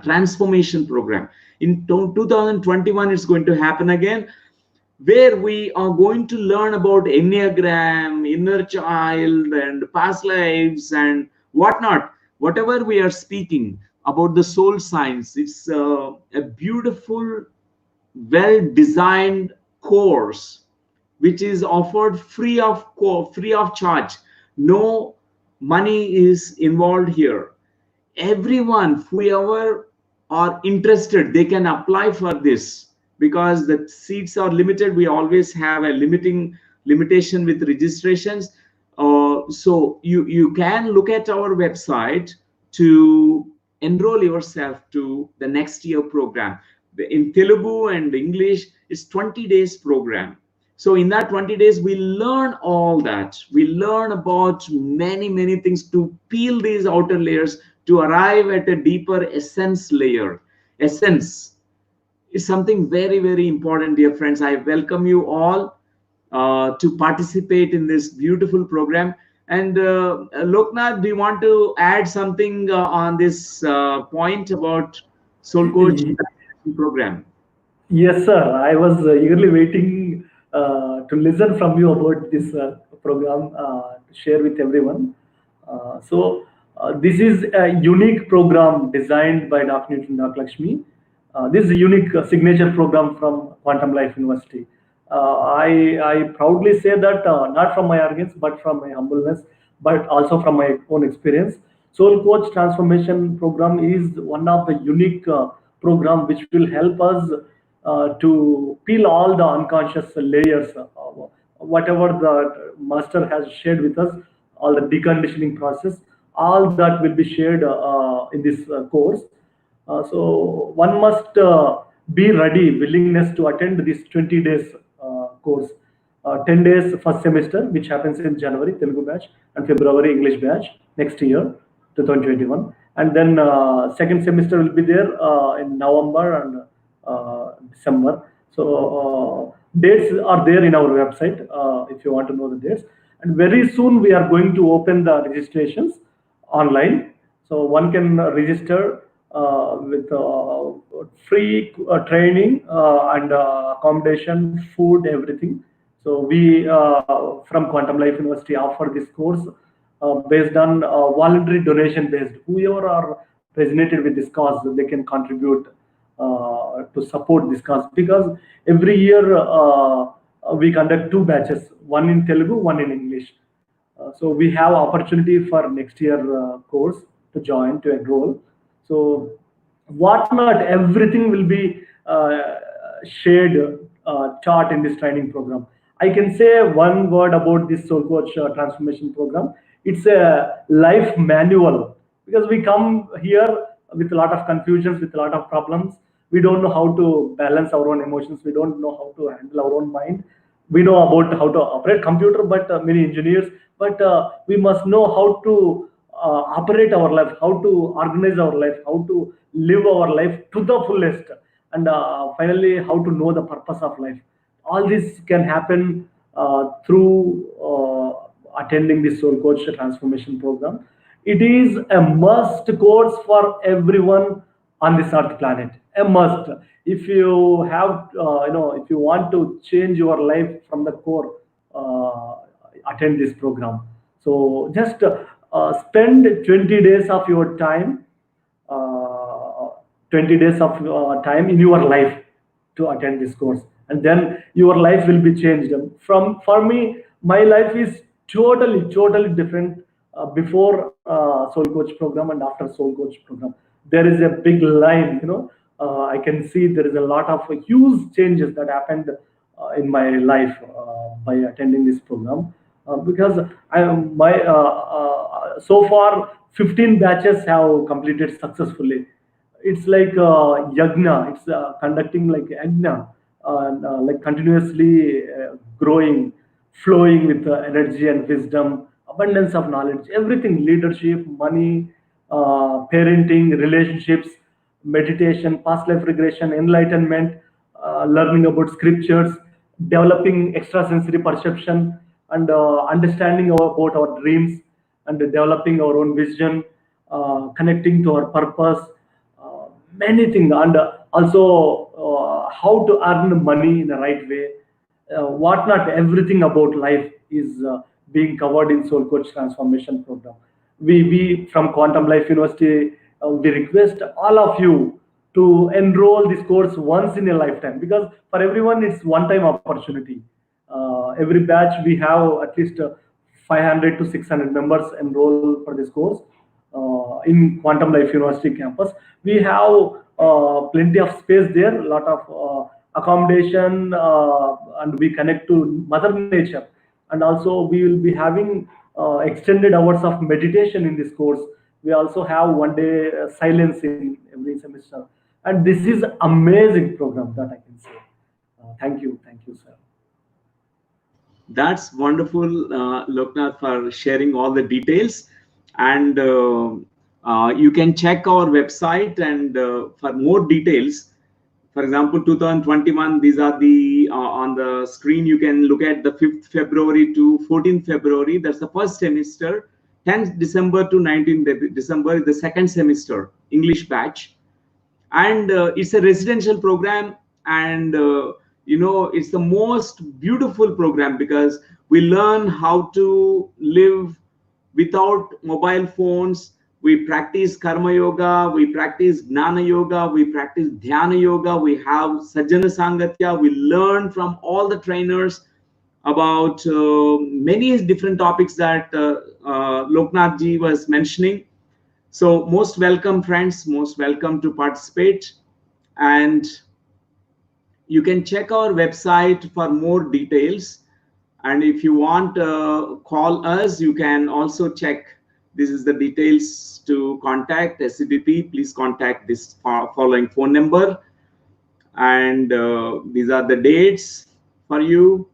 Transformation Program. In 2021, it's going to happen again, where we are going to learn about Enneagram, inner child, and past lives, and whatnot. Whatever we are speaking about the soul science, it's a beautiful, well-designed course which is offered free of charge. No money is involved here. Everyone, whoever are interested, they can apply for this, because the seats are limited. We always have a limitation with registrations. So you can look at our website to enroll yourself to the next year program. In Telugu and English, it's 20 days program. So in that 20 days, we learn all that. We learn about many things to peel these outer layers to arrive at a deeper essence layer. Essence. is something very, very important, dear friends. I welcome you all to participate in this beautiful program. And Loknath, do you want to add something on this point about Soul Coach program? Yes, sir. I was eagerly waiting to listen from you about this program to share with everyone. This is a unique program designed by Dr. Newton Lakshmi. This is a unique signature program from Quantum Life University. I proudly say that not from my arrogance, but from my humbleness, but also from my own experience. Soul Coach Transformation Program is one of the unique program which will help us to peel all the unconscious layers, whatever the master has shared with us, all the deconditioning process, all that will be shared in this course. So one must be ready, willingness to attend this 20 days course. 10 days first semester, which happens in January, Telugu batch, and February English batch next year, 2021. And then second semester will be there in November and December. So dates are there in our website if you want to know the dates. And very soon we are going to open the registrations online. So one can register with free training and accommodation, food, everything. So we from Quantum Life University offer this course based on voluntary donation based. Whoever are resonated with this cause, they can contribute to support this cause, because every year we conduct two batches, one in Telugu, one in English. So we have opportunity for next year course to join, to enroll. So what not everything will be shared, taught in this training program. I can say one word about this Soul Coach transformation program. It's a life manual, because we come here with a lot of confusions, with a lot of problems. We don't know how to balance our own emotions. We don't know how to handle our own mind. We know about how to operate computer, but many engineers. But we must know how to operate our life, how to organize our life, how to live our life to the fullest, and finally how to know the purpose of life. All this can happen through attending this Soul Coach transformation program. It is a must course for everyone on this earth planet. A must. If you have, if you want to change your life from the core, attend this program. So just spend 20 days of your time, uh, 20 days of time in your life to attend this course, and then your life will be changed. From for me, my life is totally different before Soul Coach program and after Soul Coach program. There is a big line, I can see there is a lot of huge changes that happened in my life by attending this program, because I am my so far 15 batches have completed successfully. It's like yagna. It's conducting like yagna, like continuously growing, flowing with energy and wisdom, abundance of knowledge, everything, leadership, money, parenting, relationships, meditation, past life regression, enlightenment, learning about scriptures, developing extrasensory perception, and understanding about our dreams, and developing our own vision, connecting to our purpose, many things, and also how to earn money in the right way. What not everything about life is being covered in Soul Coach transformation program. We from Quantum Life University, we request all of you to enroll this course once in a lifetime, because for everyone it's one time opportunity. Every batch we have at least 500 to 600 members enroll for this course in Quantum Life University campus. We have plenty of space there, a lot of accommodation, and we connect to Mother Nature. And also we will be having extended hours of meditation in this course. We also have one day silence in every semester. And this is amazing program that I can say. Thank you, sir. That's wonderful, Loknath, for sharing all the details. And you can check our website and for more details. For example, 2021, these are the on the screen. You can look at the 5th February to 14th February. That's the first semester. 10th December to 19th December is the second semester English batch, and it's a residential program. And it's the most beautiful program because we learn how to live without mobile phones. We practice karma yoga, we practice gnana yoga, we practice dhyana yoga, we have sajjana sangatya. We learn from all the trainers about many different topics that Loknath ji was mentioning. So most welcome, friends, most welcome to participate. And you can check our website for more details. And if you want to call us, you can also check. This is the details to contact SCBP. Please contact this following phone number. And these are the dates for you.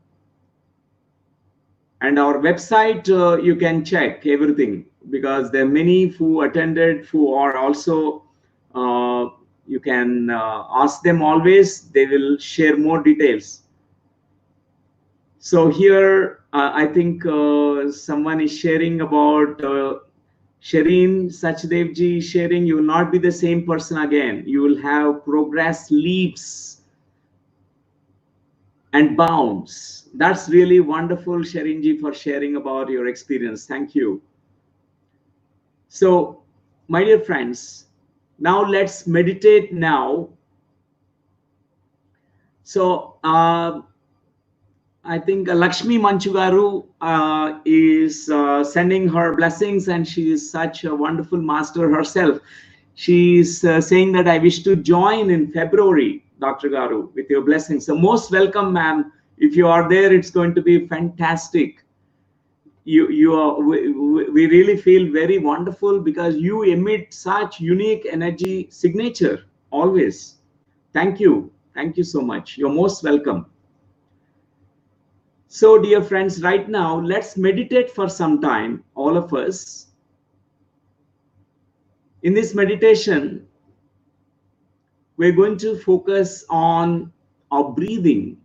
And our website, you can check everything, because there are many who attended who are also, you can ask them always. They will share more details. So here, I think someone is sharing about Shireen Sachdevji sharing, you will not be the same person again. You will have progress leaps and bounds. That's really wonderful, Shireenji, for sharing about your experience. Thank you. So, my dear friends, now let's meditate now. So, I think Lakshmi Manchugaru is sending her blessings, and she is such a wonderful master herself. She is saying that I wish to join in February, Dr. Garu, with your blessings. So most welcome, ma'am. If you are there, it's going to be fantastic. We really feel very wonderful because you emit such unique energy signature always. Thank you. Thank you so much. You're most welcome. So, dear friends, right now, let's meditate for some time, all of us. In this meditation, we're going to focus on our breathing.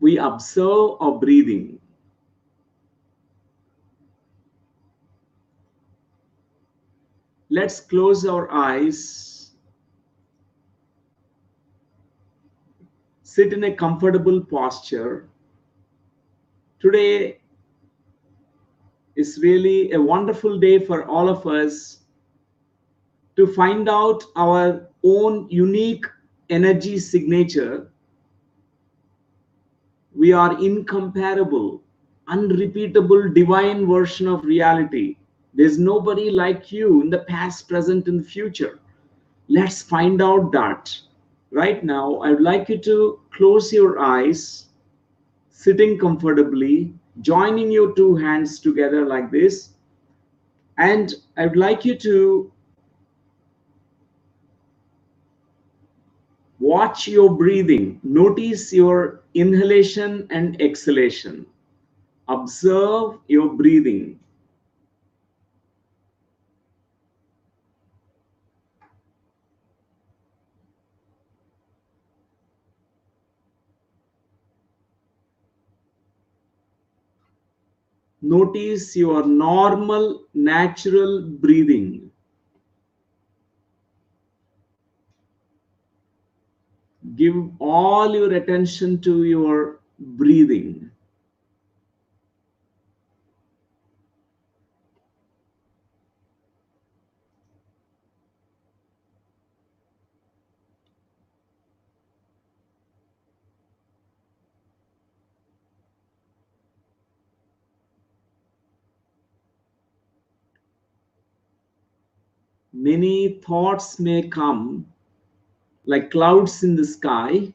We observe our breathing. Let's close our eyes. Sit in a comfortable posture. Today is really a wonderful day for all of us to find out our own unique energy signature. We are incomparable, unrepeatable, divine version of reality. There's nobody like you in the past, present, and future. Let's find out that. Right now, I would like you to close your eyes, sitting comfortably, joining your two hands together like this. And I would like you to watch your breathing. Notice your inhalation and exhalation. Observe your breathing. Notice your normal, natural breathing. Give all your attention to your breathing. Many thoughts may come like clouds in the sky.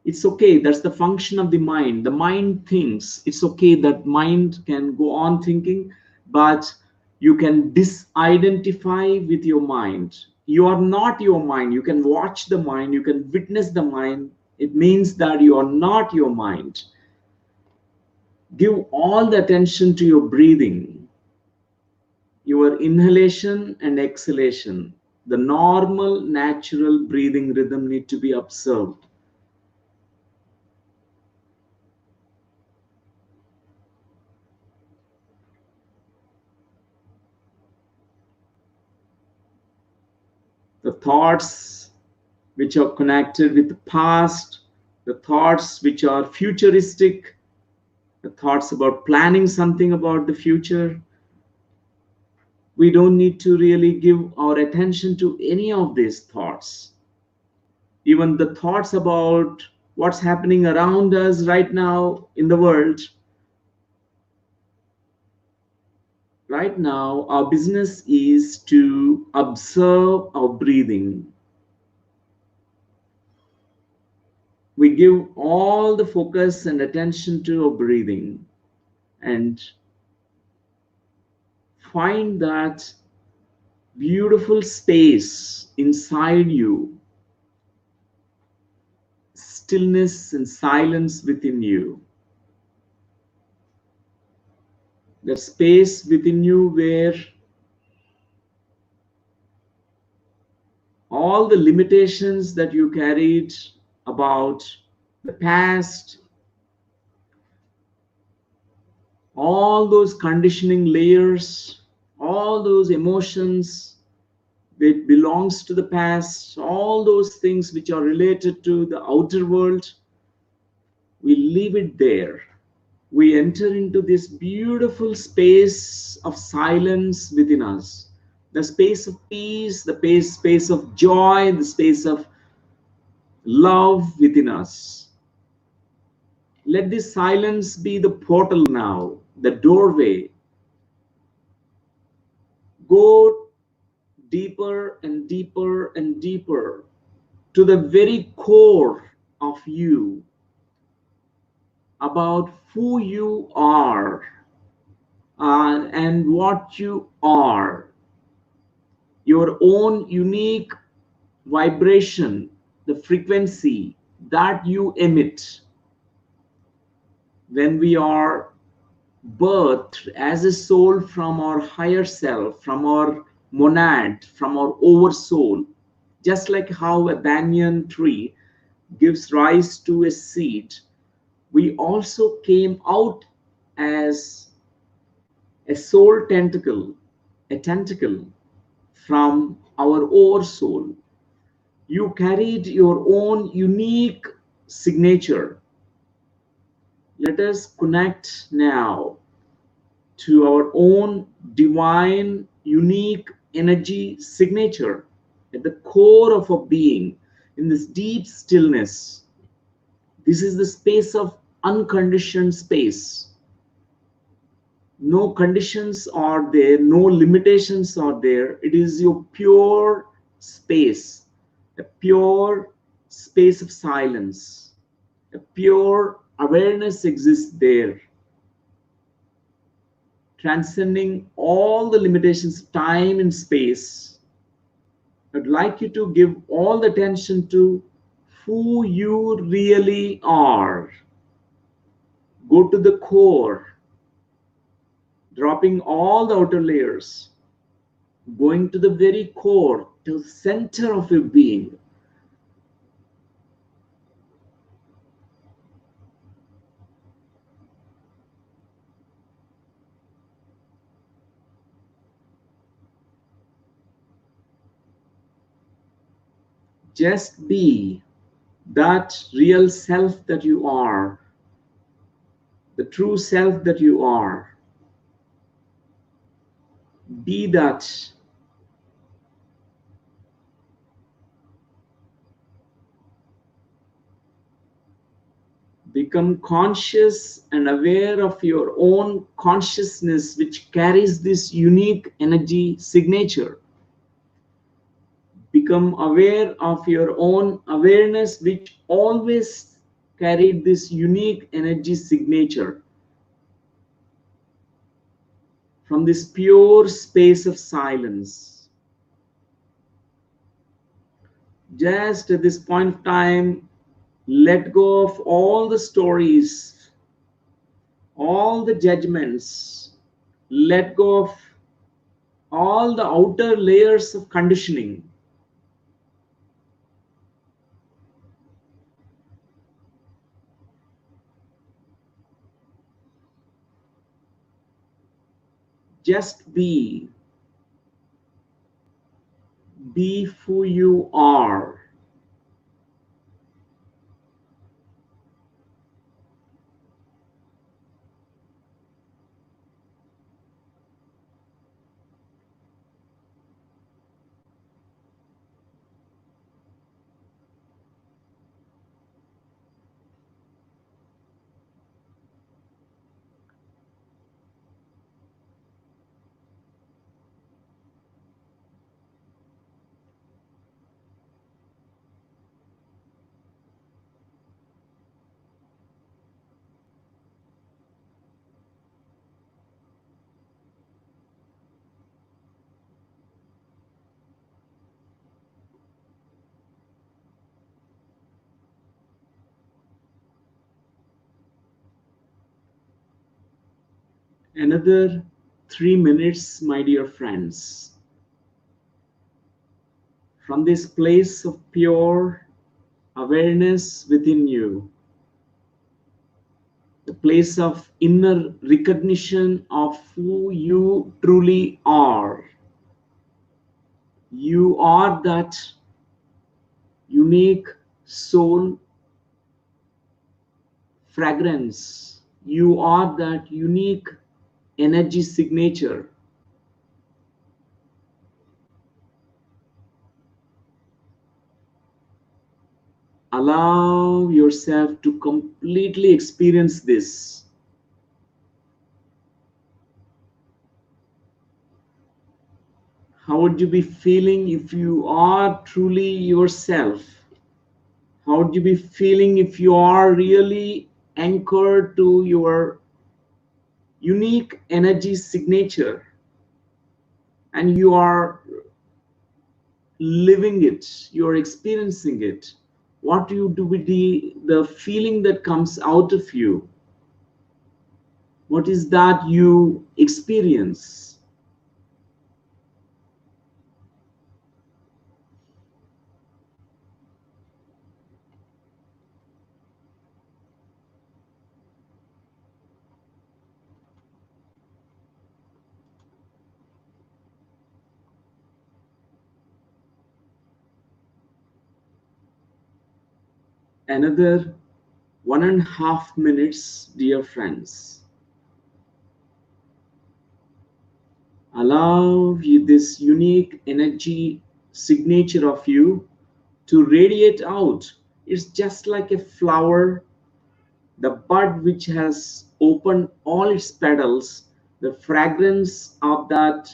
It's okay. That's the function of the mind. The mind thinks. It's okay that mind can go on thinking, but you can disidentify with your mind. You are not your mind. You can watch the mind. You can witness the mind. It means that you are not your mind. Give all the attention to your breathing, your inhalation and exhalation. The normal, natural breathing rhythm need to be observed. The thoughts which are connected with the past, the thoughts which are futuristic, the thoughts about planning something about the future, we don't need to really give our attention to any of these thoughts. Even the thoughts about what's happening around us right now in the world. Right now, our business is to observe our breathing. We give all the focus and attention to our breathing and find that beautiful space inside you, stillness and silence within you. That space within you where all the limitations that you carried about the past, all those conditioning layers, all those emotions which belongs to the past, all those things which are related to the outer world, we leave it there. We enter into this beautiful space of silence within us, the space of peace, the space of joy, the space of love within us. Let this silence be the portal now, the doorway. Go deeper and deeper and deeper to the very core of you, about who you are and what you are, your own unique vibration, the frequency that you emit when we are birthed as a soul from our higher self, from our monad, from our oversoul. Just like how a banyan tree gives rise to a seed, we also came out as a soul tentacle, a tentacle from our oversoul. You carried your own unique signature. Let us connect now to our own divine, unique energy signature at the core of our being, in this deep stillness. This is the space of unconditioned space. No conditions are there, no limitations are there. It is your pure space, a pure space of silence, a pure awareness exists there, transcending all the limitations of time and space. I'd like you to give all the attention to who you really are. Go to the core, dropping all the outer layers, going to the very core, to the center of your being. Just be that real self that you are, the true self that you are. Be that. Become conscious and aware of your own consciousness, which carries this unique energy signature. Become aware of your own awareness, which always carried this unique energy signature from this pure space of silence. Just at this point of time, let go of all the stories, all the judgments, let go of all the outer layers of conditioning. Just be who you are. Another 3 minutes, my dear friends. From this place of pure awareness within you, the place of inner recognition of who you truly are. You are that unique soul fragrance. You are that unique energy signature. Allow yourself to completely experience this. How would you be feeling if you are truly yourself? How would you be feeling if you are really anchored to your unique energy signature and you are living it, you are experiencing it? What do you do with the feeling that comes out of you? What is that you experience? Another 1.5 minutes, dear friends. Allow this unique energy signature of you to radiate out. It's just like a flower, the bud which has opened all its petals. The fragrance of that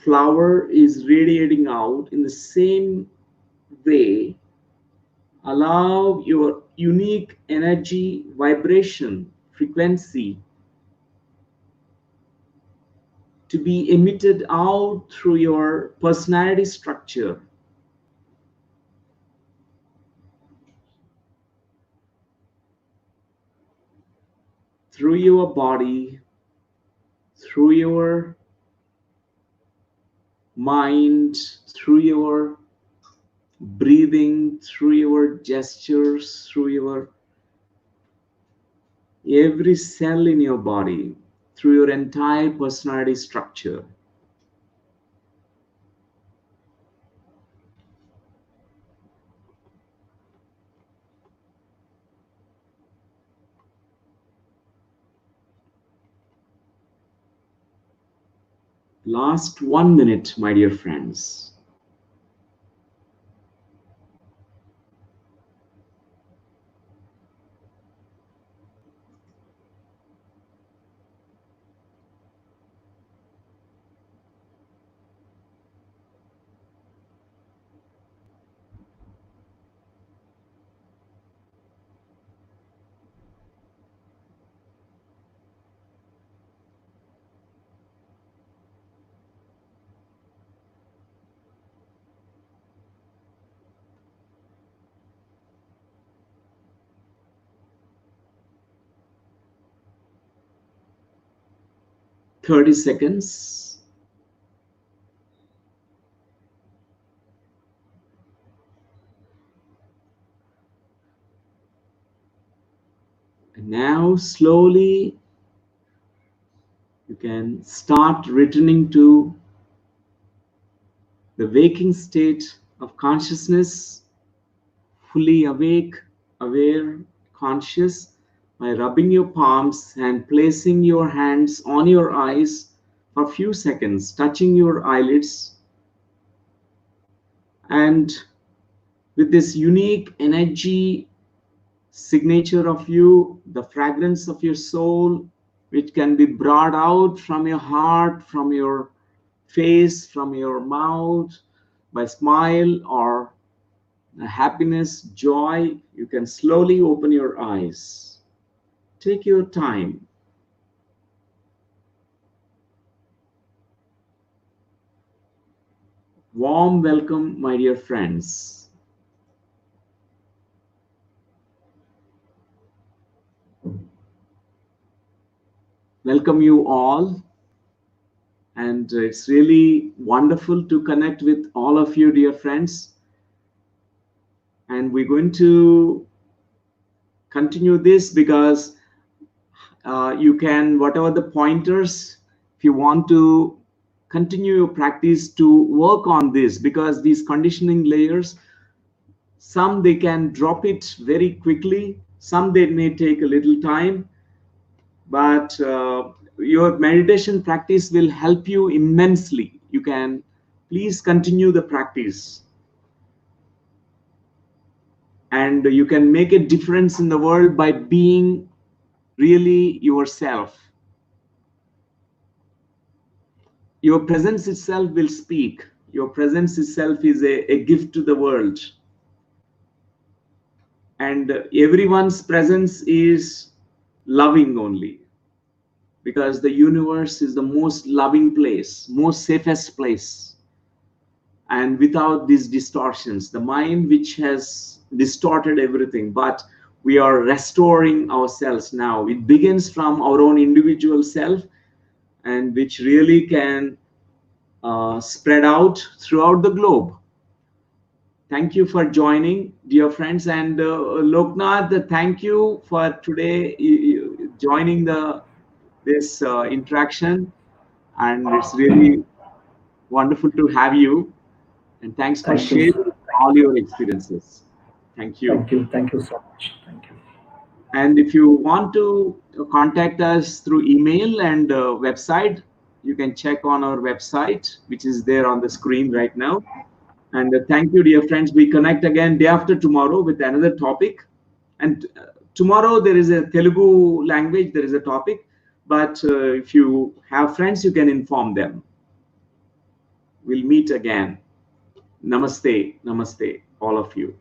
flower is radiating out. In the same way, allow your unique energy, vibration, frequency to be emitted out through your personality structure, through your body, through your mind, through your breathing, through your gestures, through your every cell in your body, through your entire personality structure. Last 1 minute, my dear friends. 30 seconds. And now slowly You can start returning to the waking state of consciousness, fully awake, aware, conscious, by rubbing your palms and placing your hands on your eyes for a few seconds, touching your eyelids, and with this unique energy signature of you, the fragrance of your soul, which can be brought out from your heart, from your face, from your mouth, by smile or happiness, joy, you can slowly open your eyes. Take your time. Warm welcome, my dear friends. Welcome you all. And it's really wonderful to connect with all of you, dear friends. And we're going to continue this because you can, whatever the pointers, if you want to continue your practice to work on this, because these conditioning layers, some they can drop it very quickly, some they may take a little time, but your meditation practice will help you immensely. You can please continue the practice, and you can make a difference in the world by being really yourself. Your presence itself will speak. Your presence itself is a gift to the world. And everyone's presence is loving only, because the universe is the most loving place, most safest place. And without these distortions, the mind which has distorted everything, but we are restoring ourselves now. It begins from our own individual self, and which really can spread out throughout the globe. Thank you for joining, dear friends. And Loknath, thank you for today joining this interaction. And it's really wonderful to have you. And thanks for Thank you, sir. sharing all your experiences. Thank you. Thank you so much. Thank you. And if you want to contact us through email and website, you can check on our website, which is there on the screen right now. And thank you, dear friends. We connect again day after tomorrow with another topic. And tomorrow there is a Telugu language, there is a topic. But if you have friends, you can inform them. We'll meet again. Namaste, namaste, all of you.